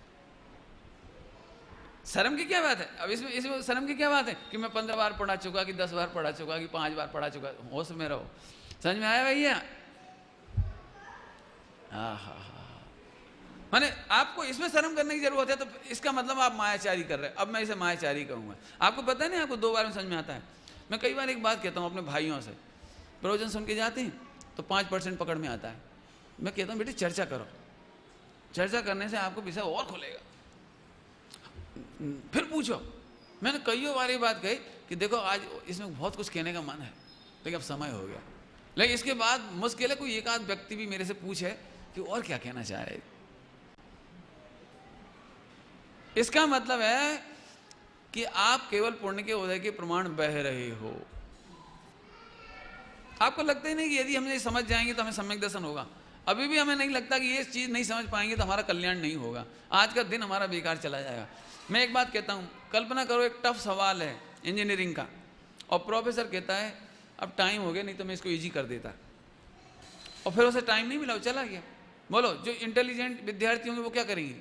S1: शर्म की क्या बात है? अब इसमें शर्म की क्या बात है कि मैं 15 बार पढ़ा चुका, कि 10 बार पढ़ा चुका, कि 5 बार पढ़ा चुका। होश में रहो। समझ में आया भैया? माने आपको इसमें शर्म करने की जरूरत है, तो इसका मतलब आप मायाचारी कर रहे हैं। अब मैं इसे मायाचारी कहूंगा। आपको पता है नहीं, आपको 2 बार में समझ में आता है। मैं कई बार एक बात कहता हूँ अपने भाइयों से, प्रवचन सुन के जाते हैं तो 5% पकड़ में आता है। मैं कहता हूँ बेटे चर्चा करो, चर्चा करने से आपको विषय और खुलेगा, फिर पूछो। मैंने कई बार ये बात कही कि देखो आज इसमें बहुत कुछ कहने का मन है, लेकिन अब समय हो गया। लेकिन इसके बाद मुश्किल है कोई एक आध व्यक्ति भी मेरे से पूछे कि और क्या कहना चाहे। इसका मतलब है कि आप केवल पुण्य के उदय के प्रमाण बह रहे हो। आपको लगता ही नहीं कि यदि हम ये समझ जाएंगे तो हमें सम्यक दर्शन होगा। अभी भी हमें नहीं लगता कि ये चीज़ नहीं समझ पाएंगे तो हमारा कल्याण नहीं होगा, आज का दिन हमारा बेकार चला जाएगा। मैं एक बात कहता हूँ, कल्पना करो एक टफ सवाल है इंजीनियरिंग का, और प्रोफेसर कहता है अब टाइम हो गया, नहीं तो मैं इसको ईजी कर देता, और फिर उसे टाइम नहीं मिला, वो चला गया। बोलो जो इंटेलिजेंट विद्यार्थी होंगे वो क्या करेंगे?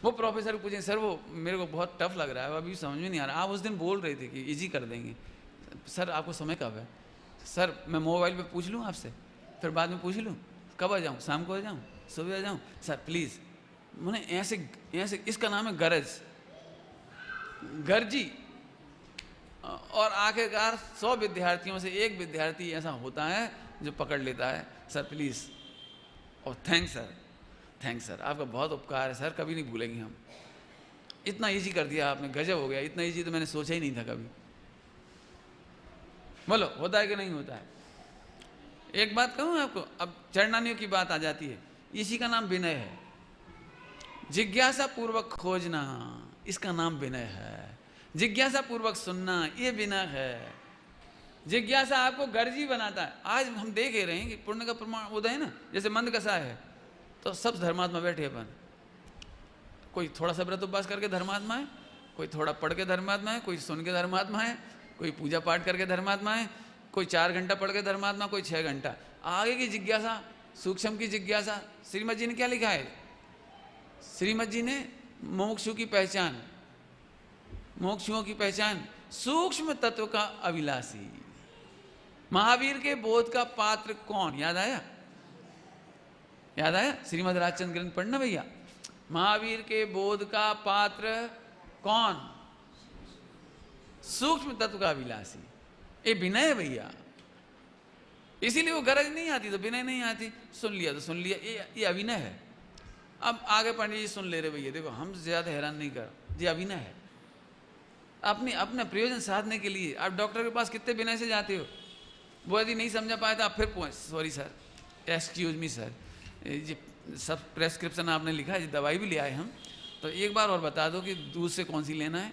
S1: वो प्रोफेसर को पूछें सर वो मेरे को बहुत टफ लग रहा है, अभी समझ में नहीं आ रहा, आप उस दिन बोल रहे थे कि इजी कर देंगे। सर आपको समय कब है? सर मैं मोबाइल पे पूछ लूँ आपसे, फिर बाद में पूछ लूँ, कब आ जाऊँ? शाम को आ जाऊँ, सुबह आ जाऊँ? सर प्लीज़, मैंने ऐसे ऐसे, इसका नाम है गरज, गर्जी। और आखिरकार 100 विद्यार्थियों से एक विद्यार्थी ऐसा होता है जो पकड़ लेता है, सर प्लीज़, और थैंक्स सर, थैंक्स सर, आपका बहुत उपकार है सर, कभी नहीं भूलेंगे हम, इतना इजी कर दिया आपने, गजब हो गया, इतना इजी तो मैंने सोचा ही नहीं था कभी। बोलो होता है कि नहीं होता है? एक बात कहूँ आपको, अब चरणानियों की बात आ जाती है, इसी का नाम विनय है, जिज्ञासा पूर्वक खोजना, इसका नाम विनय है। जिज्ञासा पूर्वक सुनना, ये विनय है। जिज्ञासा आपको गर्जी बनाता है। आज हम देख ही रहे हैं कि पुण्य का प्रमाण उदय है ना, जैसे मंद कसा है तो सब धर्मात्मा बैठे अपन, कोई थोड़ा सा व्रत उपवास करके धर्मात्मा है, कोई थोड़ा पढ़ के धर्मात्मा है, कोई सुन के धर्मात्मा है, कोई पूजा पाठ करके धर्मात्मा है, कोई 4 घंटा पढ़ के धर्मात्मा, कोई 6 घंटा। आगे की जिज्ञासा, सूक्ष्म की जिज्ञासा, श्रीमद जी ने क्या लिखा है? श्रीमद जी ने मोक्षु की पहचान, मोक्षुओं की पहचान, सूक्ष्म तत्व का अभिलाषी। महावीर के बोध का पात्र कौन? याद आया? याद आया? श्रीमद राजचंद्र ग्रंथ पढ़ना भैया। महावीर के बोध का पात्र कौन? सूक्ष्म तत्व का अभिलाषी। ये विनय है भैया, इसीलिए वो गरज नहीं आती तो विनय नहीं आती, सुन लिया तो सुन लिया, ये अभिनय है। अब आगे पंडित जी सुन ले रहे भैया, देखो हम ज्यादा हैरान नहीं कर, ये अभिनय है, अपने प्रयोजन साधने के लिए। आप डॉक्टर के पास कितने विनय से जाते हो, वो यदि नहीं समझा पाए तो आप फिर पूछ, sorry sir, excuse me sir, ये सब प्रेस्क्रिप्शन आपने लिखा है, ये दवाई भी ले आए हम, तो एक बार और बता दो कि दूध से कौन सी लेना है,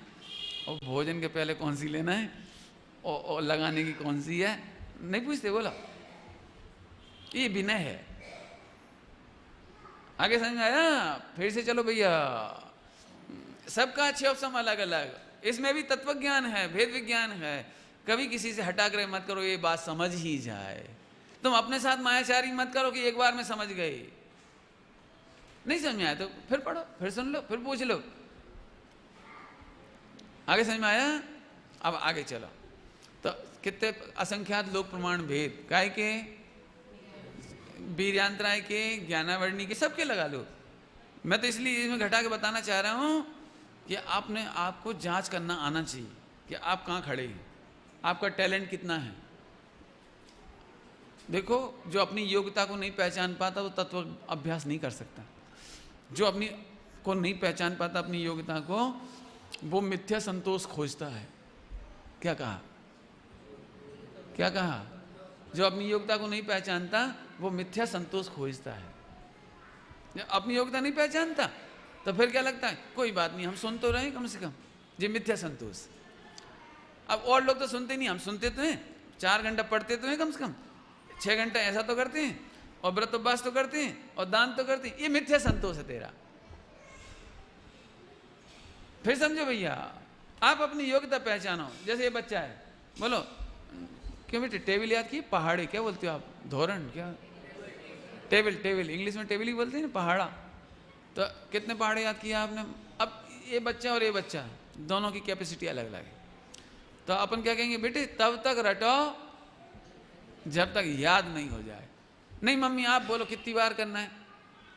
S1: और भोजन के पहले कौन सी लेना है, और लगाने की कौन सी है, नहीं पूछते। बोला ये विनय है। आगे समझ में आया? फिर से चलो भैया, सबका अच्छे ऑप्शन अलग अलग, इसमें भी तत्व ज्ञान है, भेद विज्ञान है। कभी किसी से हटा कर मत करो, ये बात समझ ही जाए। तुम अपने साथ मायाचारी मत करो कि एक बार में समझ गए, नहीं समझ में आया तो फिर पढ़ो, फिर सुन लो, फिर पूछ लो। आगे समझ में आया? अब आगे चलो, तो कितने असंख्यात लोक प्रमाण भेद, काय के, वीर्यांतराय के, ज्ञानावर्णी के, सबके लगा लो। मैं तो इसलिए इसमें घटा के बताना चाह रहा हूं कि आपने आपको जांच करना आना चाहिए कि आप कहाँ खड़े हैं, आपका टैलेंट कितना है। देखो, जो अपनी योग्यता को नहीं पहचान पाता वो तत्व अभ्यास नहीं कर सकता। जो अपनी को नहीं पहचान पाता अपनी योग्यता को, वो मिथ्या संतोष खोजता है। क्या कहा? क्या कहा? जो अपनी योग्यता को नहीं पहचानता वो मिथ्या संतोष खोजता है। अपनी योग्यता नहीं पहचानता तो फिर क्या लगता है, कोई बात नहीं, हम सुन तो रहे कम से कम, ये मिथ्या संतोष। अब और लोग तो सुनते नहीं, हम सुनते तो हैं, 4 घंटा पढ़ते तो हैं कम से कम, 6 घंटा ऐसा तो करते हैं, और व्रत उपवास तो करते हैं, और दान तो करते हैं, ये मिथ्या संतोष है तेरा। फिर समझो भैया, आप अपनी योग्यता पहचानो। जैसे ये बच्चा है, बोलो क्यों बेटे टेबल याद की? पहाड़ी क्या बोलते हो आप? धोरण क्या? टेबल, टेबल इंग्लिश में टेबल ही बोलते हैं ना, पहाड़ा। तो कितने पहाड़े याद किया आपने? अब ये बच्चा और ये बच्चा, दोनों की कैपेसिटी अलग अलग है। तो अपन क्या कहेंगे, बेटे तब तक रटो जब तक याद नहीं हो जाए। नहीं मम्मी आप बोलो कितनी बार करना है?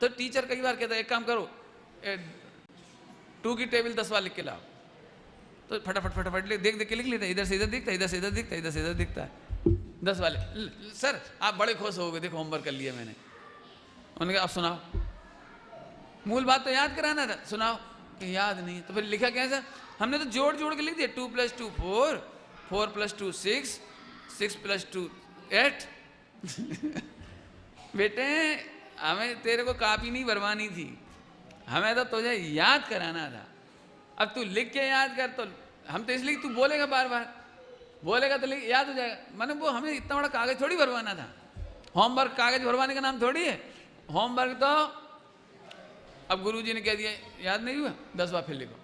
S1: तो टीचर कई बार कहता है एक काम करो, 2 की टेबल 10 बार लिख के लाओ। तो फटाफट फटाफट देख देख के लिख लेता है, इधर से इधर दिखता है, इधर से इधर दिखता है, इधर से इधर दिखता है। 10 वाले सर आप बड़े खुश हो गए, देखो होमवर्क कर लिया मैंने। उन्होंने कहा अब सुनाओ, मूल बात तो याद कराना था, सुनाओ। कि याद नहीं। तो फिर लिखा कैसा? हमने तो जोड़ जोड़ के लिख दिया, 2 + 2 4, 4 + 2 6, 6 + 2 8। बेटे हमें तेरे को कॉपी नहीं भरवानी थी, हमें तो तुझे याद कराना था। अब तू लिख के याद कर, तो हम तो इसलिए तू बोलेगा बार बार, बोलेगा तो याद हो जाएगा। मैंने वो हमें इतना बड़ा कागज थोड़ी भरवाना था, होमवर्क कागज भरवाने का नाम थोड़ी है। होमवर्क तो अब गुरुजी ने कह दिया याद नहीं हुआ 10 बार फिर लिखो,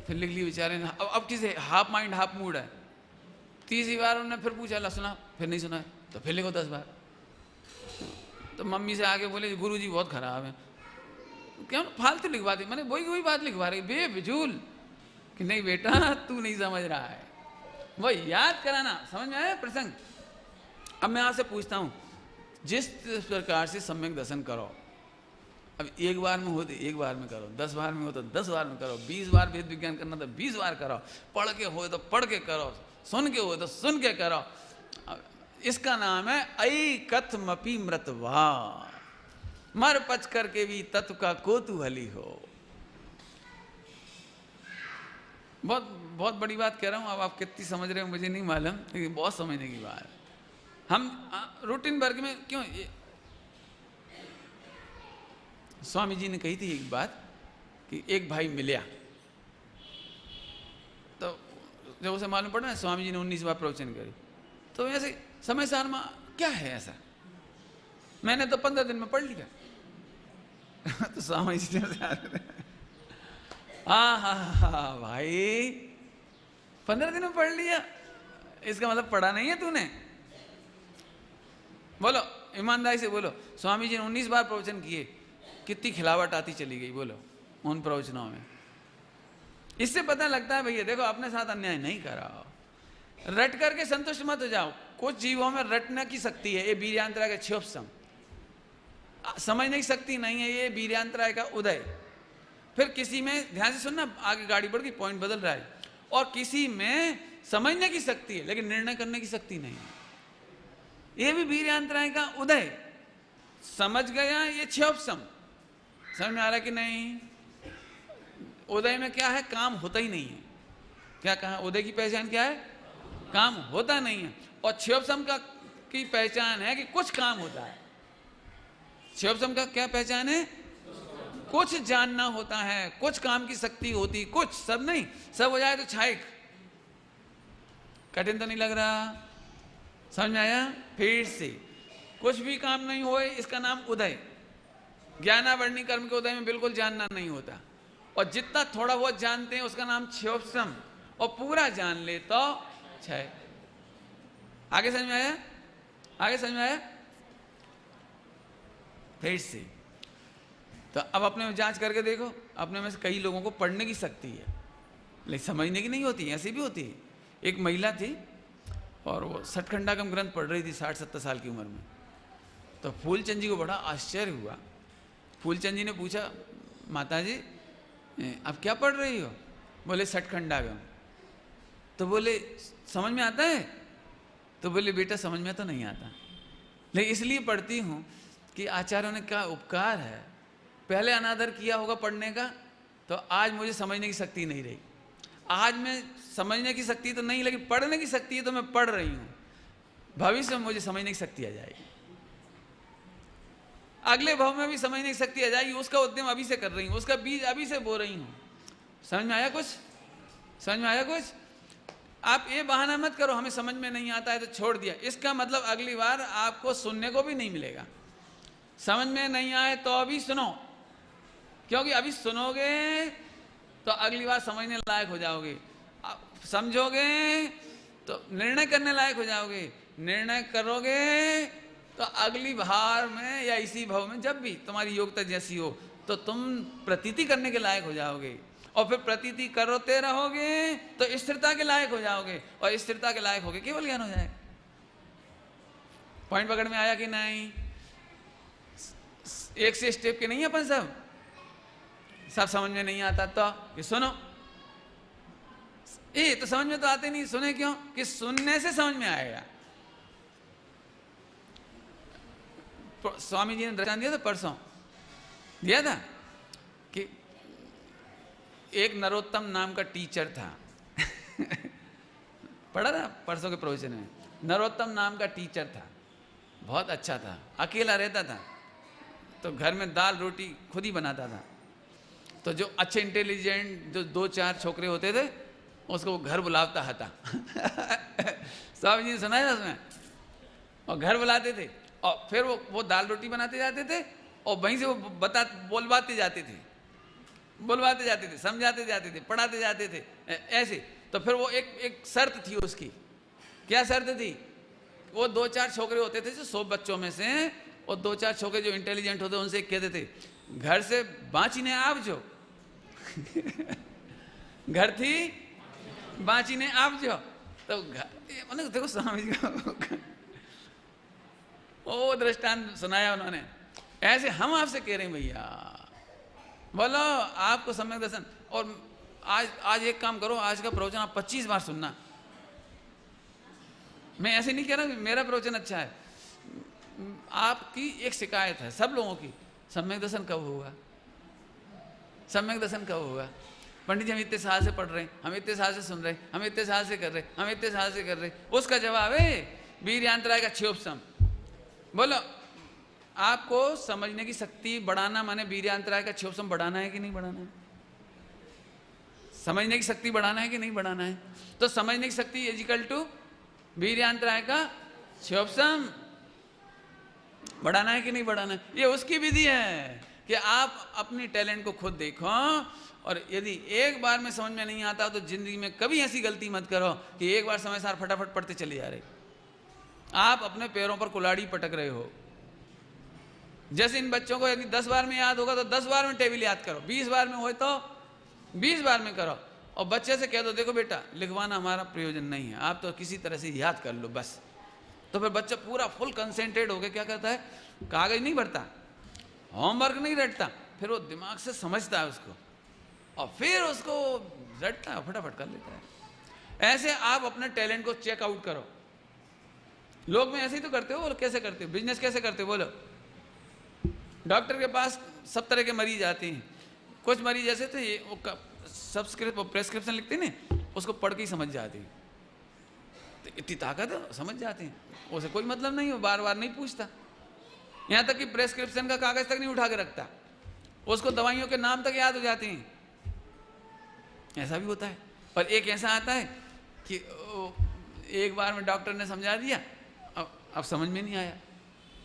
S1: फिर लिख लिए बेचारे ने। अब किसे हाफ माइंड हाफ मूड है। तीसरी बार उन्होंने फिर पूछा ला सुना, फिर नहीं सुना है तो फिर लिखो 10 बार। तो मम्मी से आके बोले गुरुजी बहुत खराब है, क्यों फालतू लिखवा दी। मैंने वही बात लिखवा रही बेफिजूल कि नहीं बेटा तू नहीं समझ रहा है, वो याद कराना। समझ में आया प्रसंग? अब मैं आपसे पूछता हूँ, जिस प्रकार से सम्यक दर्शन करो, अब एक बार में हो तो एक बार में करो, 10 बार में हो तो 10 बार में करो, 20 बार वेद विज्ञान करना तो 20 बार करो, पढ़ के हो तो पढ़ के करो, सुन के हो तो सुन के करो। इसका नाम है ऐकथमपि मृतवा, मर पच करके भी तत्व का कोतूहली हो। बहुत बहुत बड़ी बात कह रहा हूँ। अब आप कितनी समझ रहे हो मुझे नहीं मालूम, लेकिन बहुत समझने की बात है। हम रूटीन वर्ग में क्यों स्वामी जी ने कही थी एक बात कि एक भाई मिला, तो जब उसे मालूम पड़ा ना स्वामी जी ने 19 बार प्रवचन करी, तो ऐसे समय सार में क्या है ऐसा, मैंने तो 15 दिन में पढ़ लिया। तो स्वामी जी ने हाँ भाई 15 दिन में पढ़ लिया, इसका मतलब पढ़ा नहीं है तूने। बोलो ईमानदारी से बोलो, स्वामी जी ने 19 बार प्रवचन किए, कितनी खिलावट आती चली गई बोलो उन प्रवचनों में। इससे पता लगता है भैया देखो अपने साथ अन्याय नहीं करा, रट करके संतुष्ट मत हो जाओ। कुछ जीवों में रटने की शक्ति है, ये वीर्यांतरा का क्षोभसम, समझने की शक्ति नहीं है, ये वीर्यांतरा का उदय। फिर किसी में ध्यान से सुनना, आगे गाड़ी बढ़ गई पॉइंट बदल रहा है, और किसी में समझने की शक्ति है लेकिन निर्णय करने की शक्ति नहीं है, ये भी वीर्यांतराय का उदय। समझ गया ये क्षोभसम, समझ में आ रहा कि नहीं? उदय में क्या है, काम होता ही नहीं है। क्या कहा उदय की पहचान क्या है? काम होता नहीं है। और क्षोभसम का की पहचान है कि कुछ काम होता है। क्षोभसम का क्या पहचान है? कुछ जानना होता है, कुछ काम की शक्ति होती, कुछ, सब नहीं। सब हो जाए तो छाइक, कठिन तो नहीं लग रहा? समझ में आया? फिर से कुछ भी काम नहीं होए, इसका नाम उदय। ज्ञानावरणी कर्म के उदय में बिल्कुल जानना नहीं होता, और जितना थोड़ा बहुत जानते हैं उसका नाम क्षोभसम, और पूरा जान ले तो क्षय। आगे समझ में आया? आगे समझ में आया? फिर से तो अब अपने में जांच करके देखो, अपने में से कई लोगों को पढ़ने की शक्ति है लेकिन समझने की नहीं होती, ऐसी भी होती है। एक महिला थी और वो सठखंडागम ग्रंथ पढ़ रही थी 60-70 साल की उम्र में। तो फूलचंद जी को बड़ा आश्चर्य हुआ। फूलचंद जी ने पूछा माता जी आप क्या पढ़ रही हो? बोले सठखंडागम। तो बोले समझ में आता है? तो बोले बेटा समझ में तो नहीं आता, लेकिन इसलिए पढ़ती हूँ कि आचार्यों ने क्या उपकार है, पहले अनादर किया होगा पढ़ने का, तो आज मुझे समझने की शक्ति नहीं रही। आज मैं समझने की शक्ति तो नहीं, लेकिन पढ़ने की शक्ति है तो मैं पढ़ रही हूँ। भविष्य में मुझे समझने की शक्ति आ जाएगी, अगले भाव में भी समझने की शक्ति आ जाएगी। उसका उद्यम अभी से कर रही हूँ, उसका बीज अभी से बो रही हूँ। समझ में आया कुछ? समझ में आया कुछ? आप ये बहाना मत करो हमें समझ में नहीं आता है तो छोड़ दिया, इसका मतलब अगली बार आपको सुनने को भी नहीं मिलेगा। समझ में नहीं आए तो अभी सुनो, क्योंकि अभी सुनोगे तो अगली बार समझने लायक हो जाओगे, समझोगे तो निर्णय करने लायक हो जाओगे, निर्णय करोगे तो अगली बार में या इसी भाव में जब भी तुम्हारी योग्यता जैसी हो तो तुम प्रतीति करने के लायक हो जाओगे, और फिर प्रतीति करते रहोगे तो स्थिरता के लायक हो जाओगे, और स्थिरता के लायक होगे केवल ज्ञान हो जाएगा। पॉइंट पकड़ में आया कि नहीं? एक से स्टेप के नहीं है अपन सब समझ में नहीं आता तो ये सुनो, ये तो समझ में तो आते नहीं, सुने क्यों? कि सुनने से समझ में आएगा। स्वामी जी ने दृष्टांत दिया था, परसों दिया था कि एक नरोत्तम नाम का टीचर था पढ़ा था परसों के प्रवचन में। नरोत्तम नाम का टीचर था, बहुत अच्छा था, अकेला रहता था, तो घर में दाल रोटी खुद ही बनाता था। तो जो अच्छे इंटेलिजेंट जो 2-4 छोकरे होते थे उसको वो घर बुलाता था। स्वामी जी ने सुनाया उसमें। और घर बुलाते थे और फिर वो दाल रोटी बनाते जाते थे और वहीं से वो बोलवाते जाते थे, समझाते जाते थे, पढ़ाते जाते थे ऐसे। तो फिर वो एक शर्त थी उसकी। क्या शर्त थी? वो 2-4 छोकरे होते थे जो 100 बच्चों में से, और 2-4 छोकरे जो इंटेलिजेंट होते उनसे कहते थे घर से बाँची ने आप जो घर थी बाँची ने आप जो। तो मतलब देखो स्वामी जी का वो दृष्टांत सुनाया उन्होंने। ऐसे हम आपसे कह रहे हैं भैया, बोलो आपको सम्यक दर्शन। और आज एक काम करो, आज का प्रवचन आप 25 बार सुनना। मैं ऐसे नहीं कह रहा मेरा प्रवचन अच्छा है, आपकी एक शिकायत है सब लोगों की, सम्यक दर्शन कब होगा, सम्यक दर्शन कब होगा। पंडित जी हम इतने साल से पढ़ रहे हैं, हम इतने साल से सुन रहे हैं, हम इतने साल से कर रहे हैं, हम इतने साल से कर रहे हैं। उसका जवाब है वीर्यान्तराय का क्षोभसम। बोलो आपको समझने की शक्ति बढ़ाना माने वीर्यान्तराय का क्षोभसम बढ़ाना है कि नहीं बढ़ाना है? समझने की शक्ति बढ़ाना है कि नहीं बढ़ाना है? तो समझने की शक्ति इक्वल टू वीर्यान्तराय का क्षोभसम बढ़ाना है कि नहीं बढ़ाना है? ये उसकी विधि है कि आप अपनी टैलेंट को खुद देखो, और यदि एक बार में समझ में नहीं आता तो जिंदगी में कभी ऐसी गलती मत करो कि एक बार समय सार फटाफट पढ़ते चले जा रहे, आप अपने पैरों पर कुल्हाड़ी पटक रहे हो। जैसे इन बच्चों को यदि 10 बार में याद होगा तो 10 बार में टेबल याद करो, 20 बार में हो तो 20 बार में करो। और बच्चे से कह दो देखो बेटा लिखवाना हमारा प्रयोजन नहीं है, आप तो किसी तरह से याद कर लो बस। तो फिर बच्चा पूरा फुल कंसेंट्रेट होकर क्या करता है, कागज नहीं भरता, होमवर्क नहीं रटता, फिर वो दिमाग से समझता है उसको और फिर उसको रटता है, फटाफट कर लेता है। ऐसे आप अपने टैलेंट को चेक आउट करो। लोग में ऐसे ही तो करते हो, बोलो कैसे करते हो, बिजनेस कैसे करते हो? बोलो डॉक्टर के पास सब तरह के मरीज आते हैं। कुछ मरीज ऐसे थे वो प्रेस्क्रिप्शन लिखते हैं ना, उसको पढ़ के ही समझ जाते हैं, तो इतनी ताकत है समझ जाते हैं, उसे कोई मतलब नहीं हो, बार बार नहीं पूछता। यहाँ तक कि प्रेस्क्रिप्शन का कागज तक नहीं उठा के रखता, उसको दवाइयों के नाम तक याद हो जाते हैं। ऐसा भी होता है। पर एक ऐसा आता है कि एक बार में डॉक्टर ने समझा दिया, अब समझ में नहीं आया,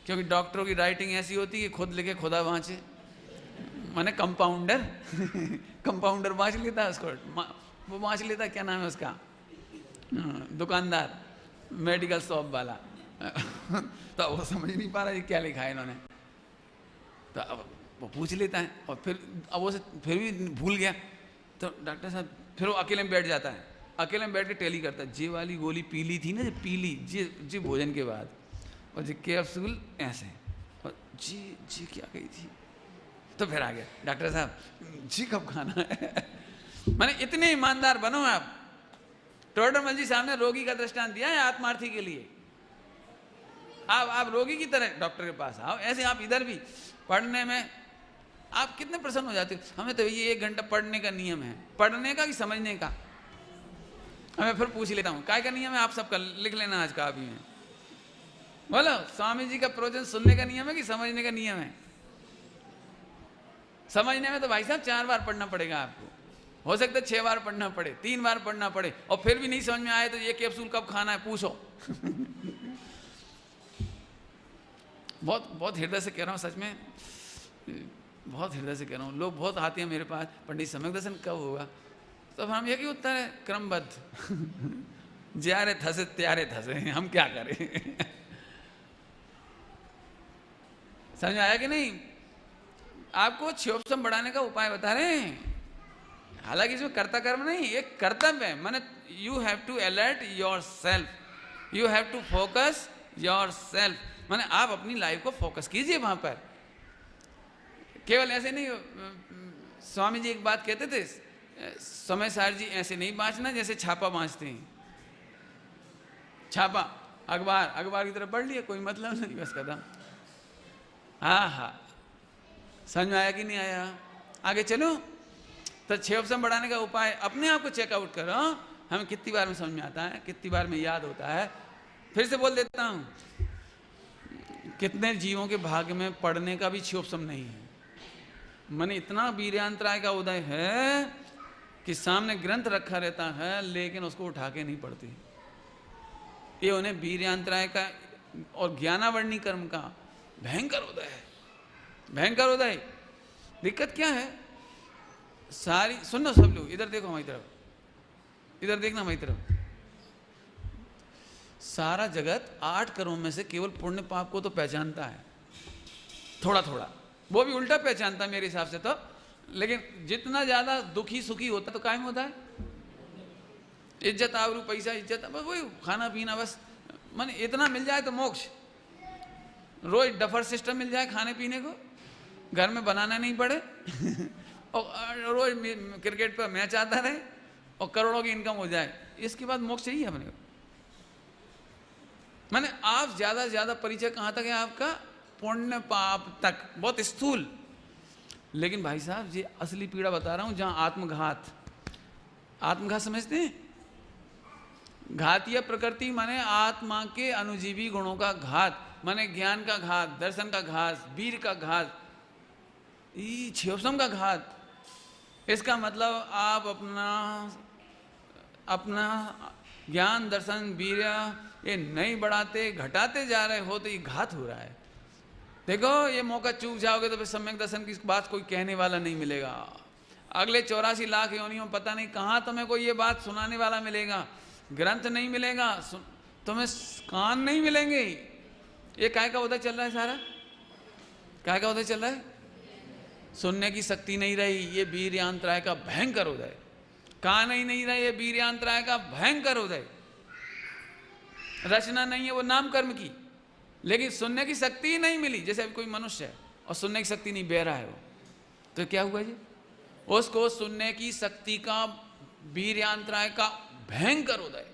S1: क्योंकि डॉक्टरों की राइटिंग ऐसी होती है कि खुद लिखे खुदा वाँचे, माने कंपाउंडर कंपाउंडर बाँच लेता है उसको, वो बाँच लेता है, क्या नाम है उसका, दुकानदार, मेडिकल शॉप वाला। तो वो समझ नहीं पा रहा है क्या लिखा है इन्होंने, तो अब वो पूछ लेता है और फिर अब वो फिर भी भूल गया, तो डॉक्टर साहब फिर वो अकेले में बैठ जाता है, अकेले में बैठ के टेली करता है, जे वाली गोली पीली थी ना, जो पीली जी भोजन के बाद, और जी कैप्सूल ऐसे, और जी क्या गई थी, तो फिर आ गया डॉक्टर साहब जी कब खाना है। माने इतने ईमानदार बनो आप। टोडरमल जी साहब ने रोगी का दृष्टांत दिया है आत्मार्थी के लिए। आप रोगी की तरह डॉक्टर के पास आओ, ऐसे आप इधर भी पढ़ने में आप कितने प्रसन्न हो जाते हो। हमें तो ये 1 घंटा पढ़ने का नियम है, पढ़ने का कि समझने का? हमें फिर पूछ लेता हूँ काय का नियम है, आप सबका लिख लेना आज का अभी में। बोलो स्वामी जी का प्रवचन सुनने का नियम है कि समझने का नियम है? समझने में तो भाई साहब 4 बार पढ़ना पड़ेगा आपको, हो सकता है 6 बार पढ़ना पड़े, 3 बार पढ़ना पड़े, और फिर भी नहीं समझ में आए तो ये कैप्सूल कब खाना है पूछो। बहुत हृदय से कह रहा हूँ, सच में बहुत हृदय से कह रहा हूँ। लोग बहुत आते हैं मेरे पास, पंडित सम्यक दर्शन कब होगा? तो हम एक ही उत्तर है क्रमबद्ध, ज्यारे थसे त्यारे थसे, हम क्या करें। समझ में आया कि नहीं? आपको क्षोभसम बढ़ाने का उपाय बता रहे हैं। हालांकि इसमें कर्ता कर्म नहीं, एक कर्तव्य है। माने you have to alert yourself, you have to focus yourself. माने आप अपनी लाइफ को फोकस कीजिए वहां पर, केवल ऐसे नहीं। स्वामी जी एक बात कहते थे, समय सार जी ऐसे नहीं बाँचना जैसे छापा बाँचते हैं। छापा अखबार की तरफ बढ़ लिया, कोई मतलब नहीं, बस खत्म। हाँ समझ में आया कि नहीं आया? आगे चलो। तो क्षोभसम बढ़ाने का उपाय अपने आप को चेकआउट करो, हमें कितनी बार में समझ में आता है, कितनी बार में याद होता है। फिर से बोल देता हूँ, कितने जीवों के भाग्य में पढ़ने का भी क्षोभसम नहीं है। मन इतना वीर्यांतराय का उदय है कि सामने ग्रंथ रखा रहता है लेकिन उसको उठा के नहीं पढ़ती। ये उन्हें वीर्यांतराय का और ज्ञानावर्णी कर्म का भयंकर उदय है, भयंकर उदय। दिक्कत क्या है? सारी सुनो सब लोग, इधर देखो हमारी तरफ, इधर देखना हमारी तरफ। सारा जगत 8 कर्मों में से केवल पुण्य पाप को तो पहचानता है, थोड़ा थोड़ा, वो भी उल्टा पहचानता है मेरे हिसाब से तो। लेकिन जितना ज्यादा दुखी सुखी होता तो कायम होता है। इज्जत आबरू पैसा इज्जत, बस वही खाना पीना, बस मन इतना मिल जाए तो मोक्ष। रोज डफर सिस्टम मिल जाए खाने पीने को, घर में बनाना नहीं पड़े और रोज क्रिकेट पर मैच आता रहे और करोड़ों की इनकम हो जाए, इसके बाद मोक्ष चाहिए अपने को। मैंने आप ज्यादा से ज्यादा परिचय कहां तक है आपका? पुण्य पाप तक, बहुत स्थूल। लेकिन भाई साहब ये असली पीड़ा बता रहा हूं, जहां आत्मघात, आत्मघात समझते हैं? घातीय प्रकृति माने आत्मा के अनुजीवी गुणों का घात, माने ज्ञान का घात, दर्शन का घात, वीर का घात, क्षयोपम का घात। इसका मतलब आप अपना ज्ञान दर्शन वीर ये नहीं बढ़ाते, घटाते जा रहे हो, तो ये घात हो रहा है। देखो ये मौका चूक जाओगे तो फिर सम्यक दर्शन की बात कोई कहने वाला नहीं मिलेगा। अगले 84 लाख योनियों में पता नहीं कहां तुम्हें कोई ये बात सुनाने वाला मिलेगा, ग्रंथ नहीं मिलेगा, तुम्हें कान नहीं मिलेंगे। ये काय का उदय चल रहा है सारा? काय का उदय चल रहा है? सुनने की शक्ति नहीं रही, ये वीर्यांतराय का भयंकर उदय। कान ही नहीं रहे, ये वीर्यांतराय का भयंकर उदय। रचना नहीं है वो नाम कर्म की, लेकिन सुनने की शक्ति ही नहीं मिली। जैसे अभी कोई मनुष्य है और सुनने की शक्ति नहीं, बहरा है वो, तो क्या हुआ जी? उसको सुनने की शक्ति का वीर्यांतराय का भयंकर उदय,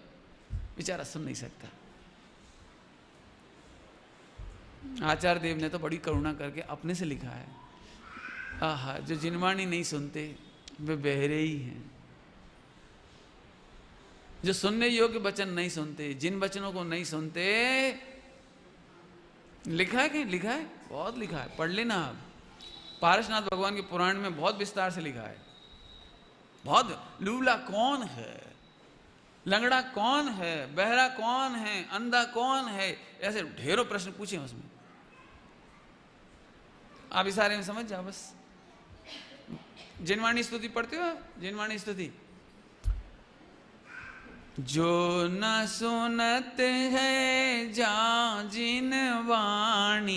S1: बेचारा सुन नहीं सकता। आचार्य देव ने तो बड़ी करुणा करके अपने से लिखा है, आहा जो जिनवाणी नहीं सुनते वे बहरे ही हैं। जो सुनने योग्य वचन नहीं सुनते, जिन वचनों को नहीं सुनते, लिखा है, कहीं लिखा है, बहुत लिखा है, पढ़ लेना आप। पारसनाथ भगवान के पुराण में बहुत विस्तार से लिखा है। बहुत, लूला कौन है, लंगड़ा कौन है, बहरा कौन है, अंधा कौन है, ऐसे ढेरों प्रश्न पूछे उसमें। आप इस बारे में समझ जाओ बस। जिनवाणी स्तुति पढ़ते हो आप? जिनवाणी स्तुति, जो न सुनत है जा जिनवाणी,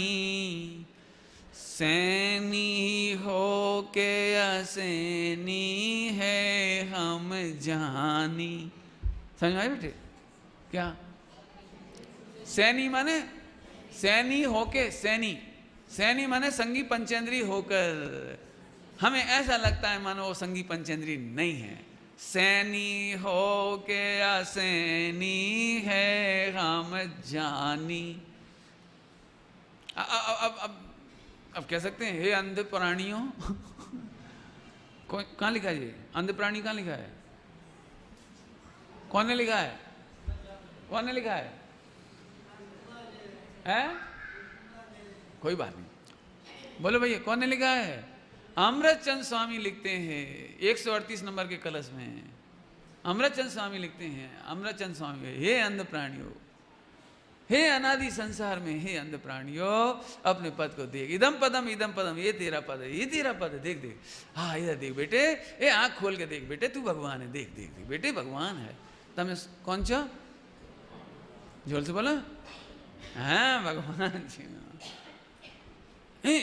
S1: सैनी हो के असैनी है हम जानी। समझ में आए बेटे? क्या सैनी माने? सैनी होके, सैनी, सैनी माने संगी पंचेंद्री होकर। हमें ऐसा लगता है मानो वो संगी पंचेंद्री नहीं है। सैनी हो के असैनी है हम जानी। अब कह सकते हैं हे अंध प्राणियों कहाँ लिखा है ये? अंध प्राणी कहाँ लिखा है? कौन ने लिखा है? कौन ने लिखा है? हैं? कोई बात नहीं, बोलो भैया कौन ने लिखा है? अमृतचंद स्वामी लिखते हैं 138 नंबर के कलश में। अमृतचंद स्वामी लिखते हैं, अमृतचंद स्वामी, हे अंध प्राणियों, हे अनादि संसार में, हे अंध प्राणियों, अपने पद को देख। इदम पदम, ये तेरा पद है, ये तेरा पद है, देख देख। हाँ इधर देख बेटे, ये आंख खोल के देख बेटे, तू भगवान है, देख देख देख बेटे भगवान है। तमें कौन छो? जोर से बोला। हाँ भगवान जी।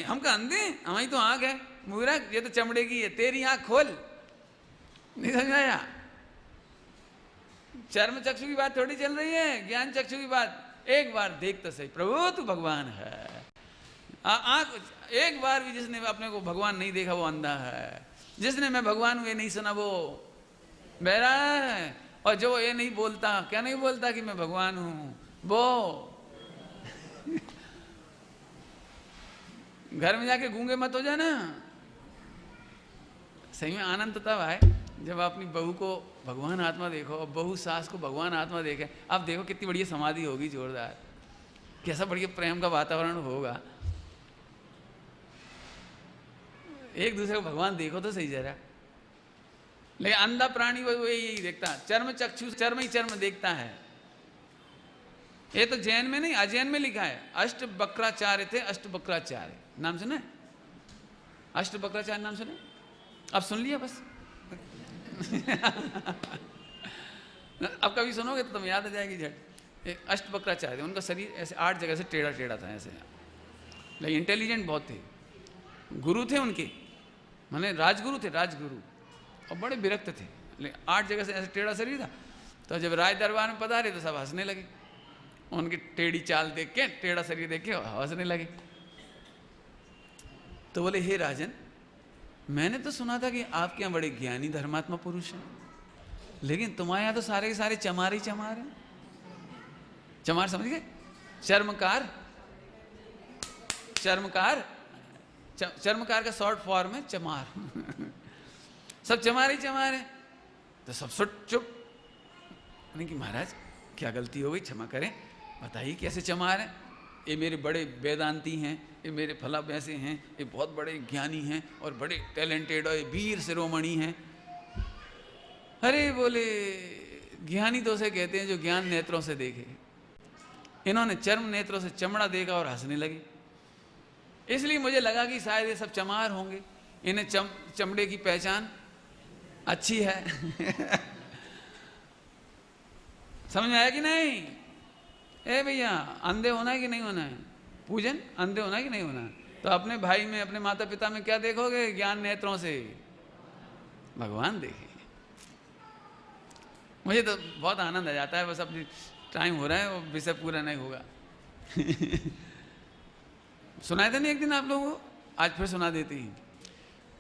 S1: हम का अंधे? हमारी तो आंख है मूर्ख, ये तो चमड़े की है, तेरी आंख खोल। नहीं समझ आया? चर्म चक्षु की बात थोड़ी चल रही है, ज्ञान चक्षु की बात। एक बार देख तो सही, प्रभु तू भगवान है। आंख, एक बार भी जिसने अपने को भगवान नहीं देखा वो अंधा है। जिसने मैं भगवान हूं ये नहीं सुना वो बहरा है। और जो ये नहीं बोलता, क्या नहीं बोलता कि मैं भगवान हूं, वो घर में जाके गूंगे मत हो जाना। सही में आनंद तब आए जब अपनी बहू को भगवान आत्मा देखो और बहू सास को भगवान आत्मा देखे। अब देखो कितनी बढ़िया समाधि होगी, जोरदार, कैसा बढ़िया प्रेम का वातावरण होगा। एक दूसरे को भगवान देखो तो सही जरा। लेकिन अंधा प्राणी वो यही देखता है, चर्म चक्षु चर्म ही चर्म देखता है। ये तो जैन में नहीं, अजैन में लिखा है। अष्ट बक्राचार्य थे, अष्ट बक्राचार्य नाम सुना है? अष्ट बक्राचार्य नाम सुने? अब सुन लिया बस। अब कभी सुनोगे तो तुम याद आ जाएगी झट। अष्ट बक्राचार्य थे, उनका शरीर ऐसे 8 जगह से टेढ़ा टेढ़ा था ऐसे, लेकिन इंटेलिजेंट बहुत थे। गुरु थे उनके, माने राजगुरु थे, राजगुरु, और बड़े विरक्त थे, लेकिन 8 जगह से ऐसे टेढ़ा शरीर था। तो जब राज दरबार में पधारे तो सब हंसने लगे, उनकी टेढ़ी चाल देख के, टेढ़ा शरीर देख के हंसने लगे। तो बोले, हे राजन, मैंने तो सुना था कि आपके यहाँ बड़े ज्ञानी धर्मात्मा पुरुष हैं, लेकिन तुम्हारे यहाँ तो सारे के सारे चमार ही चमार हैं। चमार समझ गए? चर्मकार, चर्मकार, चर्मकार का शॉर्ट फॉर्म है चमार। सब चमार ही चमार है। तो सब चुप। कि महाराज क्या गलती हो गई, क्षमा करें, बताइए कैसे चमार हैं? ये मेरे बड़े वेदांती हैं, ये मेरे फला वैसे हैं, ये बहुत बड़े ज्ञानी हैं और बड़े टैलेंटेड और वीर शिरोमणि हैं। अरे बोले, ज्ञानी तो उसे कहते हैं जो ज्ञान नेत्रों से देखे। इन्होंने चर्म नेत्रों से चमड़ा देखा और हंसने लगे। इसलिए मुझे लगा कि शायद ये सब चमार होंगे, इन्हें चमड़े की पहचान अच्छी है। समझ में आया कि नहीं? ए भैया, अंधे होना है कि नहीं होना है? पूजन अंधे होना है कि नहीं होना है? तो अपने भाई में, अपने माता पिता में क्या देखोगे? ज्ञान नेत्रों से भगवान देखे। मुझे तो बहुत आनंद आ जाता है, बस अपनी टाइम हो रहा है, वो विषय पूरा नहीं होगा। सुनाए थे नहीं एक दिन आप लोगों को, आज फिर सुना देती हैं।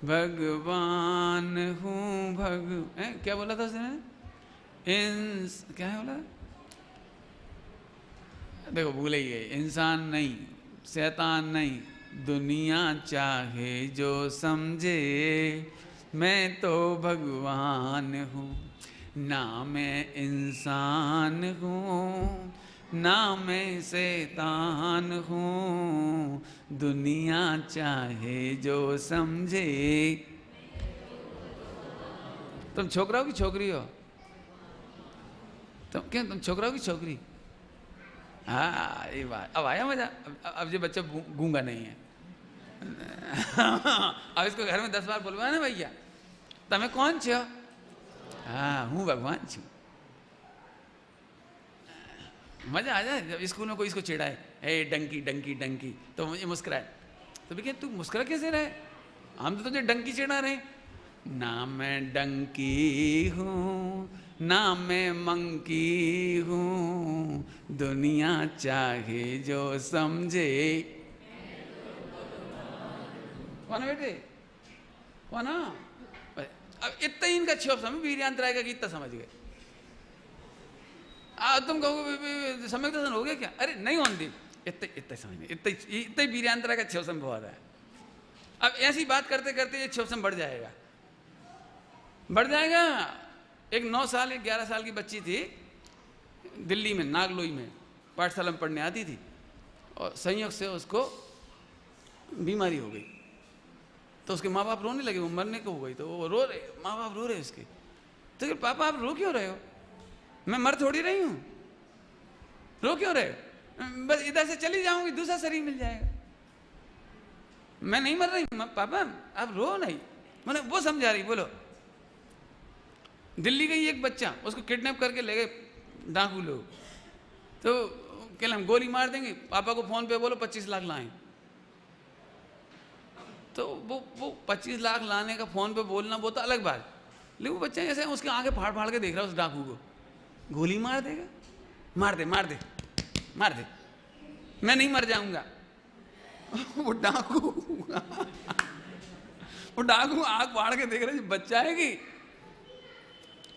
S1: भगवान हूँ क्या बोला था उसने? क्या है बोला? देखो भूल ही गए। इंसान नहीं, शैतान नहीं, दुनिया चाहे जो समझे, मैं तो भगवान हूँ। ना मैं इंसान हूँ, ना मैं शैतान हूँ, दुनिया चाहे जो समझे। तुम छोकरा हो कि छोकरी हो? तुम क्या, तुम छोकरा हो कि छोकरी? हाँ, ये बात अब आया मजा। अब जो बच्चा गूंगा नहीं है। अब इसको घर में 10 बार बोलवा ना, भैया तमें कौन छो? हाँ, हूँ भगवान छू। मजा आ जाए। जब स्कूल में कोई इसको चिढ़ाए, हे डंकी डंकी डंकी, तो मुझे मुस्कुराए, तो भी क्या तू मुस्कुरा कैसे रहे? हम तो तुझे डंकी चिढ़ा रहे। ना मैं डंकी हूँ, ना मैं मंकी हूँ, दुनिया चाहे जो समझे। कौन है बेटे? कौन? अब इतना ही इनका क्षोभ समझ, वीर्यांतराय का गीत समझ गए। तुम कहोगे समय दर्शन हो गया क्या? अरे नहीं होने दी, इतना समझ, इतना ही वीर्यांतराय का क्षोभ बहुत है। अब ऐसी बात करते करते ये क्षोभ बढ़ जाएगा, बढ़ जाएगा। एक 9 साल 11 साल की बच्ची थी, दिल्ली में नागलोई में पाठशाला में पढ़ने आती थी, और संयोग से उसको बीमारी हो गई। तो उसके माँ बाप रोने लगे, वो मरने को हो गई। तो वो रो रहे, माँ बाप रो रहे उसके। तो पापा आप रो क्यों रहे हो? मैं मर थोड़ी रही हूँ, रो क्यों रहे हो? बस इधर से चली जाऊंगी, दूसरा शरीर मिल जाएगा। मैं नहीं मर रही हूँ पापा, आप रो नहीं। मैंने वो समझा रही। बोलो, दिल्ली गई एक बच्चा, उसको किडनैप करके ले गए डाकू लोग। तो कह हम गोली मार देंगे, पापा को फोन पे बोलो 25 लाख लाएं। तो वो 25 लाख लाने का फोन पे बोलना वो तो अलग बात, लेकिन वो बच्चा ऐसे उसके आंखें फाड़ फाड़ के देख रहा है उस डाकू को। गोली मार देगा? मार दे मार दे मार दे, मैं नहीं मर जाऊंगा। वो डाकू आंख फाड़ के देख रहा है, बच्चा है कि।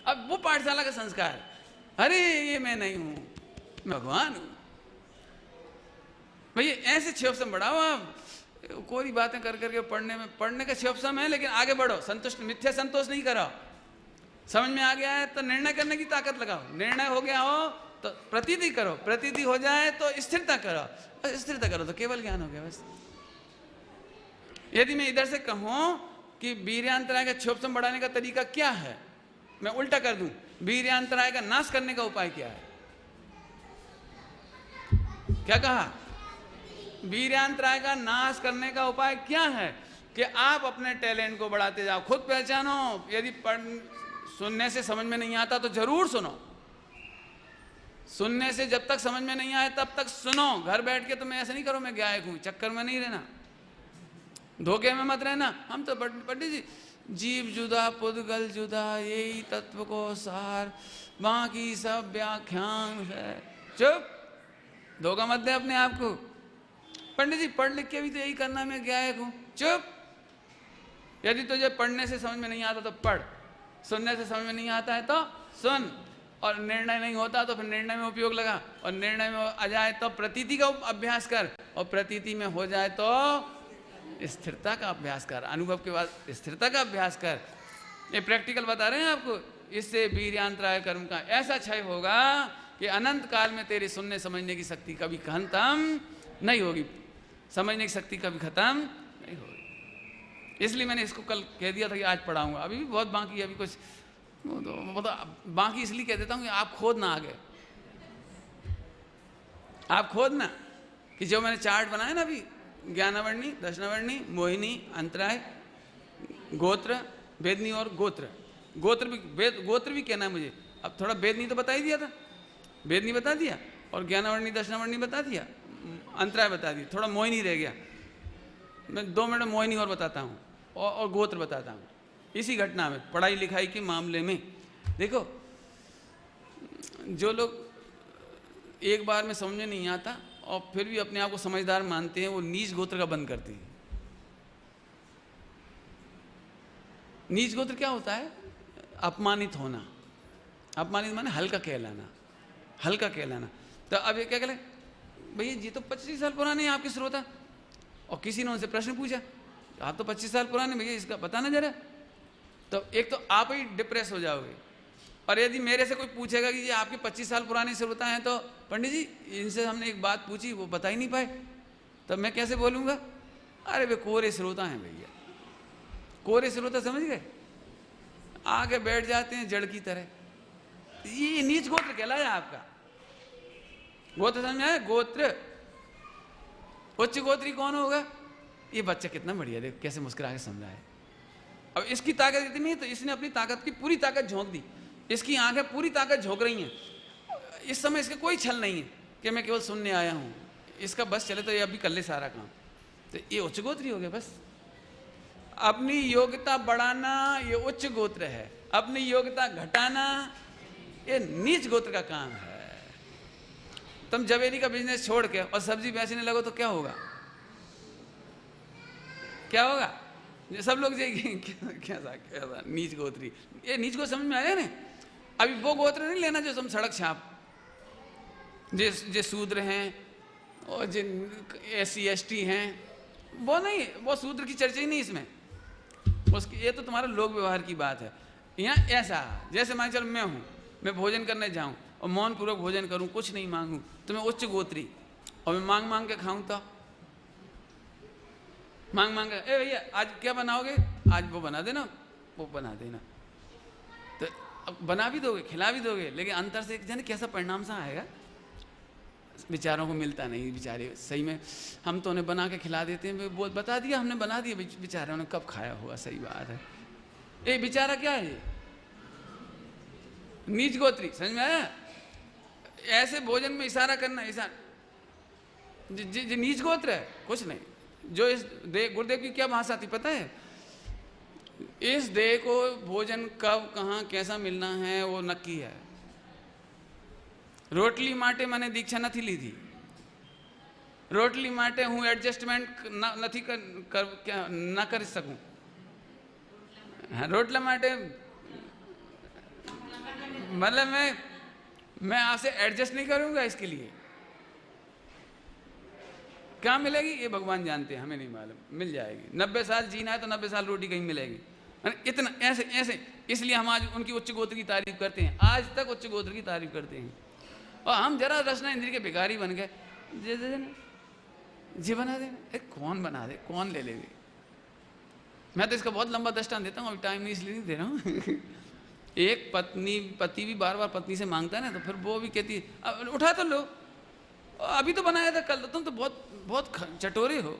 S1: अब वो पाठशाला का संस्कार, अरे ये मैं नहीं हूं, मैं भगवान हूं। भैया ऐसे क्षोभसम बढ़ाओ आप। कोई बातें कर करके पढ़ने का क्षोभसम है, लेकिन आगे बढ़ो, संतुष्ट, मिथ्या संतोष नहीं करो। समझ में आ गया है तो निर्णय करने की ताकत लगाओ। निर्णय हो गया हो तो प्रतीति करो, प्रतीति हो जाए तो स्थिरता करो, बस स्थिरता करो तो केवल ज्ञान हो गया। बस यदि मैं इधर से कहूं कि वीर्यांतराय का क्षोभसम बढ़ाने का तरीका क्या है, मैं उल्टा कर दूं, वीर्यांतराय का नाश करने का उपाय क्या है? क्या कहा? वीर्यांतराय का नाश करने का उपाय क्या है? कि आप अपने टैलेंट को बढ़ाते जाओ, खुद पहचानो। यदि सुनने से समझ में नहीं आता तो जरूर सुनो। सुनने से जब तक समझ में नहीं आए तब तक सुनो। घर बैठ के तुम ऐसे नहीं करो मैं गायक हूं, चक्कर में नहीं रहना, धोखे में मत रहना। हम तो पंडित जी, जीव जुदा पुद्गल जुदा, यही तत्व को सार, बाकी सब व्याख्यान है। चुप, धोखा मत दे अपने आप को। पंडित जी पढ़ लिख के भी तो यही करना, मैं गायक हूं। चुप। यदि तुझे पढ़ने से समझ में नहीं आता तो पढ़, सुनने से समझ में नहीं आता है तो सुन, और निर्णय नहीं होता तो फिर निर्णय में उपयोग लगा, और निर्णय में आ जाए तो प्रतीति का अभ्यास कर, और प्रतीति में हो जाए तो स्थिरता का अभ्यास कर, अनुभव के बाद स्थिरता का अभ्यास कर। ये प्रैक्टिकल बता रहे हैं आपको। इससे वीर्यांतराय कर्म का ऐसा क्षय होगा कि अनंत काल में तेरे सुनने समझने की शक्ति कभी खत्म नहीं होगी, समझने की शक्ति कभी खत्म नहीं होगी। इसलिए मैंने इसको कल कह दिया था कि आज पढ़ाऊंगा। अभी भी बहुत बाकी है, अभी कुछ मतलब बाकी इसलिए कह देता हूँ कि आप खोद ना आगे, आप खोद ना कि जो मैंने चार्ट बनाया ना अभी, ज्ञानावर्णी, दशनावर्णी, मोहिनी, अंतराय, गोत्र, वेदनी और गोत्र। गोत्र भी कहना है मुझे। अब थोड़ा वेदनी तो बता ही दिया था, वेदनी बता दिया, और ज्ञानावर्णी दशनावर्णी बता दिया, अंतराय बता दिया, थोड़ा मोहिनी रह गया। मैं 2 मिनट मोहिनी और बताता हूँ, और गोत्र बताता हूँ इसी घटना में, पढ़ाई लिखाई के मामले में। देखो, जो लोग एक बार में समझ में नहीं आता और फिर भी अपने आप को समझदार मानते हैं, वो नीच गोत्र का बंद करते हैं। नीच गोत्र क्या होता है? अपमानित होना। अपमानित माने हल्का कहलाना, हल्का कहलाना। तो अब ये क्या करें, भैया जी तो 25 साल पुराने हैं आपके श्रोता, और किसी ने उनसे प्रश्न पूछा, आप तो 25 साल पुराने, भैया इसका बताना जरा। तो एक तो आप ही डिप्रेस हो जाओगे, और यदि मेरे से कोई पूछेगा कि ये आपके 25 साल पुराने श्रोता हैं, तो पंडित जी इनसे हमने एक बात पूछी, वो बता ही नहीं पाए, तब मैं कैसे बोलूँगा? अरे वे कोरे श्रोता हैं भैया, कोरे श्रोता, समझ गए? आगे बैठ जाते हैं जड़ की तरह। ये नीच गोत्र कहलाया आपका। गोत्र समझ में आया? गोत्र। उच्च गोत्री कौन होगा? ये बच्चा कितना बढ़िया, देख कैसे मुस्कुरा के समझा है। अब इसकी ताकत इतनी है तो इसने अपनी ताकत की पूरी ताकत झोंक दी, इसकी आंखें पूरी ताकत झोंक रही हैं। इस समय इसका कोई छल नहीं है कि मैं केवल सुनने आया हूँ, इसका बस चले तो ये अभी कर ले सारा काम। तो ये उच्च गोत्री हो गया। बस अपनी योग्यता बढ़ाना ये उच्च गोत्र है, अपनी योग्यता घटाना ये नीच गोत्र का काम है। तुम जवेरी का बिजनेस छोड़ के और सब्जी बेचने लगो तो क्या होगा? क्या होगा? सब लोग क्या नीच गोत्री, ये नीच को समझ में आया ना? अभी वो गोत्र नहीं लेना जो तुम सड़क छाप, जो शूद्र हैं और जिन SC ST हैं, वो नहीं, वो शूद्र की चर्चा ही नहीं इसमें। उसकी ये तो तुम्हारा लोक व्यवहार की बात है। यहाँ ऐसा जैसे मान चल मैं हूँ, मैं भोजन करने जाऊँ और मौन पूर्वक भोजन करूँ, कुछ नहीं मांगूँ, तो मैं उच्च गोत्री, और मैं मांग मांग के खाऊँ तो मांग मांग के, ए भैया आज क्या बनाओगे? आज वो बना देना, वो बना देना। तो अब बना भी दोगे, खिला भी दोगे, लेकिन अंतर से जाने कैसा परिणाम सा आएगा? बेचारों को मिलता नहीं। बेचारे सही में हम तो उन्हें बना के खिला देते हैं, वो बता दिया हमने बना दिया, बेचारे उन्हें कब खाया होगा? सही बात है। ये बेचारा क्या है? नीच गोत्री, समझ में आया? ऐसे भोजन में इशारा करना, इशारा जी नीच गोत्र है, कुछ नहीं। जो इस देह, गुरुदेव की क्या भाषा थी पता है? इस देह को भोजन कब कहाँ कैसा मिलना है वो नक्की है। रोटली माटे मैंने दीक्षा नहीं ली थी, रोटली माटे हूँ एडजस्टमेंट नहीं कर सकूँ। हाँ, रोटला माटे मतलब मैं आपसे एडजस्ट नहीं करूँगा। इसके लिए क्या मिलेगी ये भगवान जानते हैं, हमें नहीं मालूम। मिल जाएगी। 90 साल जीना है तो 90 साल रोटी कहीं मिलेगी। इतना ऐसे ऐसे, इसलिए हम आज उनकी उच्च गोत्र की तारीफ करते हैं, आज तक उच्च गोत्र की तारीफ करते हैं। और हम जरा रचना इंद्रिय के भिखारी बन गए, दे देना जी, बना देना। कौन बना दे, कौन ले लेगी? मैं तो इसका बहुत लंबा दृष्टांत देता हूँ, अभी टाइम नहीं इसलिए नहीं दे रहा हूँ। एक पति भी बार बार पत्नी से मांगता है ना, तो फिर वो भी कहती है अब उठा तो लो, अभी तो बनाया था कल, तुम तो बहुत बहुत चटोरे हो।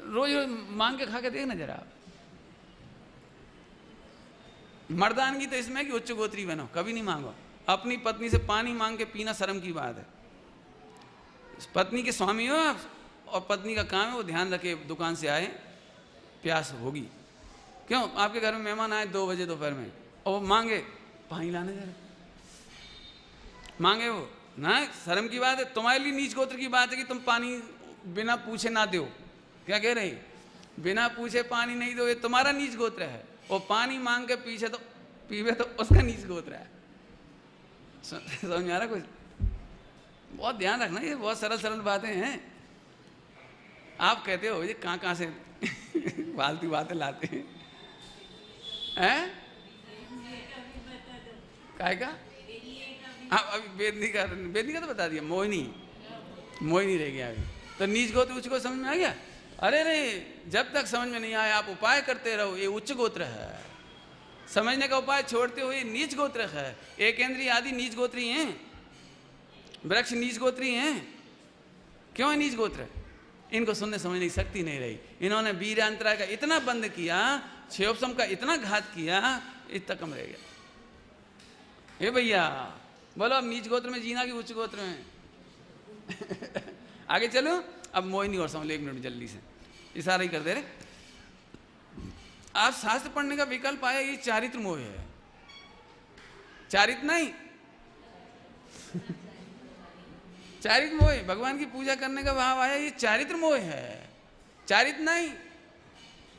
S1: रोज रोज मांग के खा के देखना जरा। मर्दानगी तो इसमें कि उच्च गोत्री बनो, कभी नहीं मांगो। अपनी पत्नी से पानी मांग के पीना शर्म की बात है। पत्नी के स्वामी हो आप, और पत्नी का काम है वो ध्यान रखे दुकान से आए प्यास होगी। क्यों? आपके घर में मेहमान आए 2 बजे दोपहर में और वो मांगे पानी लाने जरा, मांगे वो ना, शर्म की बात है। तुम्हारे लिए नीच गोत्र की बात है कि तुम पानी बिना पूछे ना दो। क्या कह रही? बिना पूछे पानी नहीं दो, ये तुम्हारा नीच गोत्र है। वो पानी मांग के पीछे तो पीवे तो उसका नीच गोत्र है। समझ में आ रहा कुछ? बहुत ध्यान रखना, ये बहुत सरल सरल बातें हैं। आप कहते हो ये कहाँ से फालतू बातें लाते हैं? काय का? हाँ, अभी बेदनी का तो बता दिया। मोहिनी रह गया अभी। तो नीच गोत्र उच्च गोत्र समझ में आ गया? अरे रे, जब तक समझ में नहीं आया आप उपाय करते रहो। ये उच्च गोत्र है, समझने का उपाय छोड़ते हुए नीच गोत्र है। एकेंद्रीय आदि नीच गोत्री हैं, वृक्ष नीच गोत्री हैं। क्यों है नीच गोत्र? इनको सुनने समझने की शक्ति नहीं रही। इन्होंने वीरांतरा का इतना बंद किया, क्षयोपम का इतना घात किया, इतना कम रह गया। हे भैया बोलो, अब नीच गोत्र में जीना कि उच्च गोत्र में? आगे चलो। अब मोहिनी और समझ लो, 1 मिनट जल्दी से, इशारा ही कर दे रहे। आप शास्त्र पढ़ने का विकल्प आया, ये चारित्र मोह है। चारित्र नहीं, चारित्र मोह, भगवान की पूजा करने का भाव आया, ये चारित्र मोह है। चारित्र नहीं,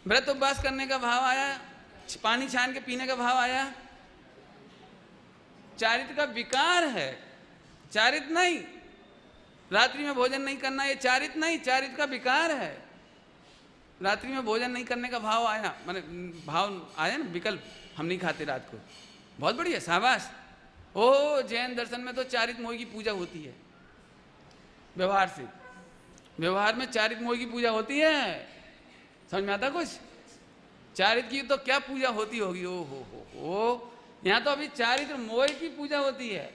S1: व्रत उपवास करने का भाव आया, पानी छान के पीने का भाव आया, चारित्र का विकार है। चारित्र नहीं, रात्रि में भोजन नहीं करना, ये चारित्र नहीं, चारित्र का विकार है। रात्रि में भोजन नहीं करने का भाव आया, माने भाव आया ना, विकल्प, हम नहीं खाते रात को, बहुत बढ़िया, शाबाश। ओ जैन दर्शन में तो चारित्र मोह की पूजा होती है। व्यवहार से, व्यवहार में चारित्र मोह की पूजा होती है। समझ में आता कुछ? चारित्र की तो क्या पूजा होती होगी? ओ हो, यहाँ तो अभी चारित्र मोह की पूजा होती है।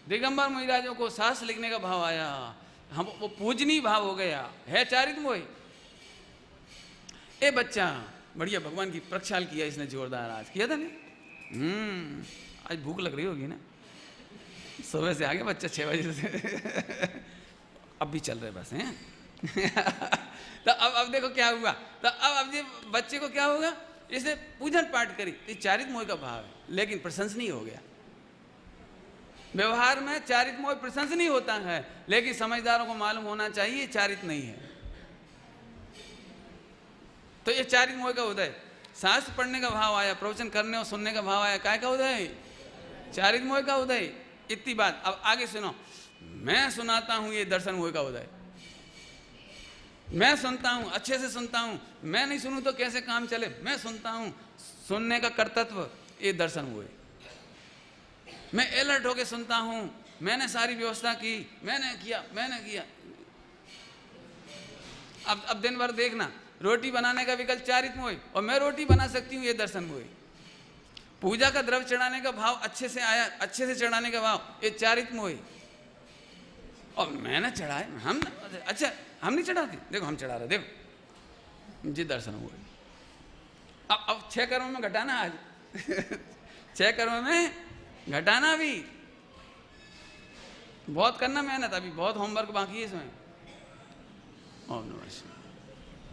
S1: दिगंबर महाराजों को शास्त्र लिखने का भाव आया, हम वो पूजनीय भाव हो गया, है चारित्र मोह। ए बच्चा, बढ़िया, भगवान की प्रक्षाल किया इसने जोरदार। आज किया था नहीं? आज भूख लग रही होगी ना, सुबह से आ गया बच्चा 6 बजे से। अब भी चल रहे बस हैं। तो अब देखो क्या हुआ। तो अब ये बच्चे को क्या होगा? इसने पूजन पाठ करी, ये चारित्र मोह का भाव है, लेकिन प्रशंसनीय हो गया। व्यवहार में चारित्र मोह प्रशंसनीय होता है, लेकिन समझदारों को मालूम होना चाहिए चारित्र नहीं है। तो ये चारित्र मोह का उदय। शास्त्र पढ़ने का भाव आया, प्रवचन करने और सुनने का भाव आया, काय का उदय? चारित्र मोह का उदय। इतनी बात। अब आगे सुनो, मैं सुनाता हूं, ये दर्शन मोह का उदय। मैं सुनता हूं, अच्छे से सुनता हूं, मैं नहीं सुनूं तो कैसे काम चले, मैं सुनता हूं, सुनने का कर्तव्य, ये दर्शन मोह। मैं अलर्ट होके सुनता हूं, मैंने सारी व्यवस्था की, मैंने किया। अब दिन भर देखना, रोटी बनाने का विकल्प चारित्र मोह, और मैं रोटी बना सकती हूँ, ये दर्शन मोह। पूजा का द्रव्य चढ़ाने का भाव अच्छे से आया, अच्छे से चढ़ाने का भाव, ये चारित्र मोह। और मैंने चढ़ाए, हम अच्छा हम नहीं चढ़ाते, देखो हम चढ़ा रहे, देखो जी दर्शन हुआ। अब 6 कर्मों में घटाना आज। 6 कर्मों में घटाना, भी बहुत करना मेहनत, अभी बहुत होमवर्क बाकी है इसमें। ओम नमः शिवाय।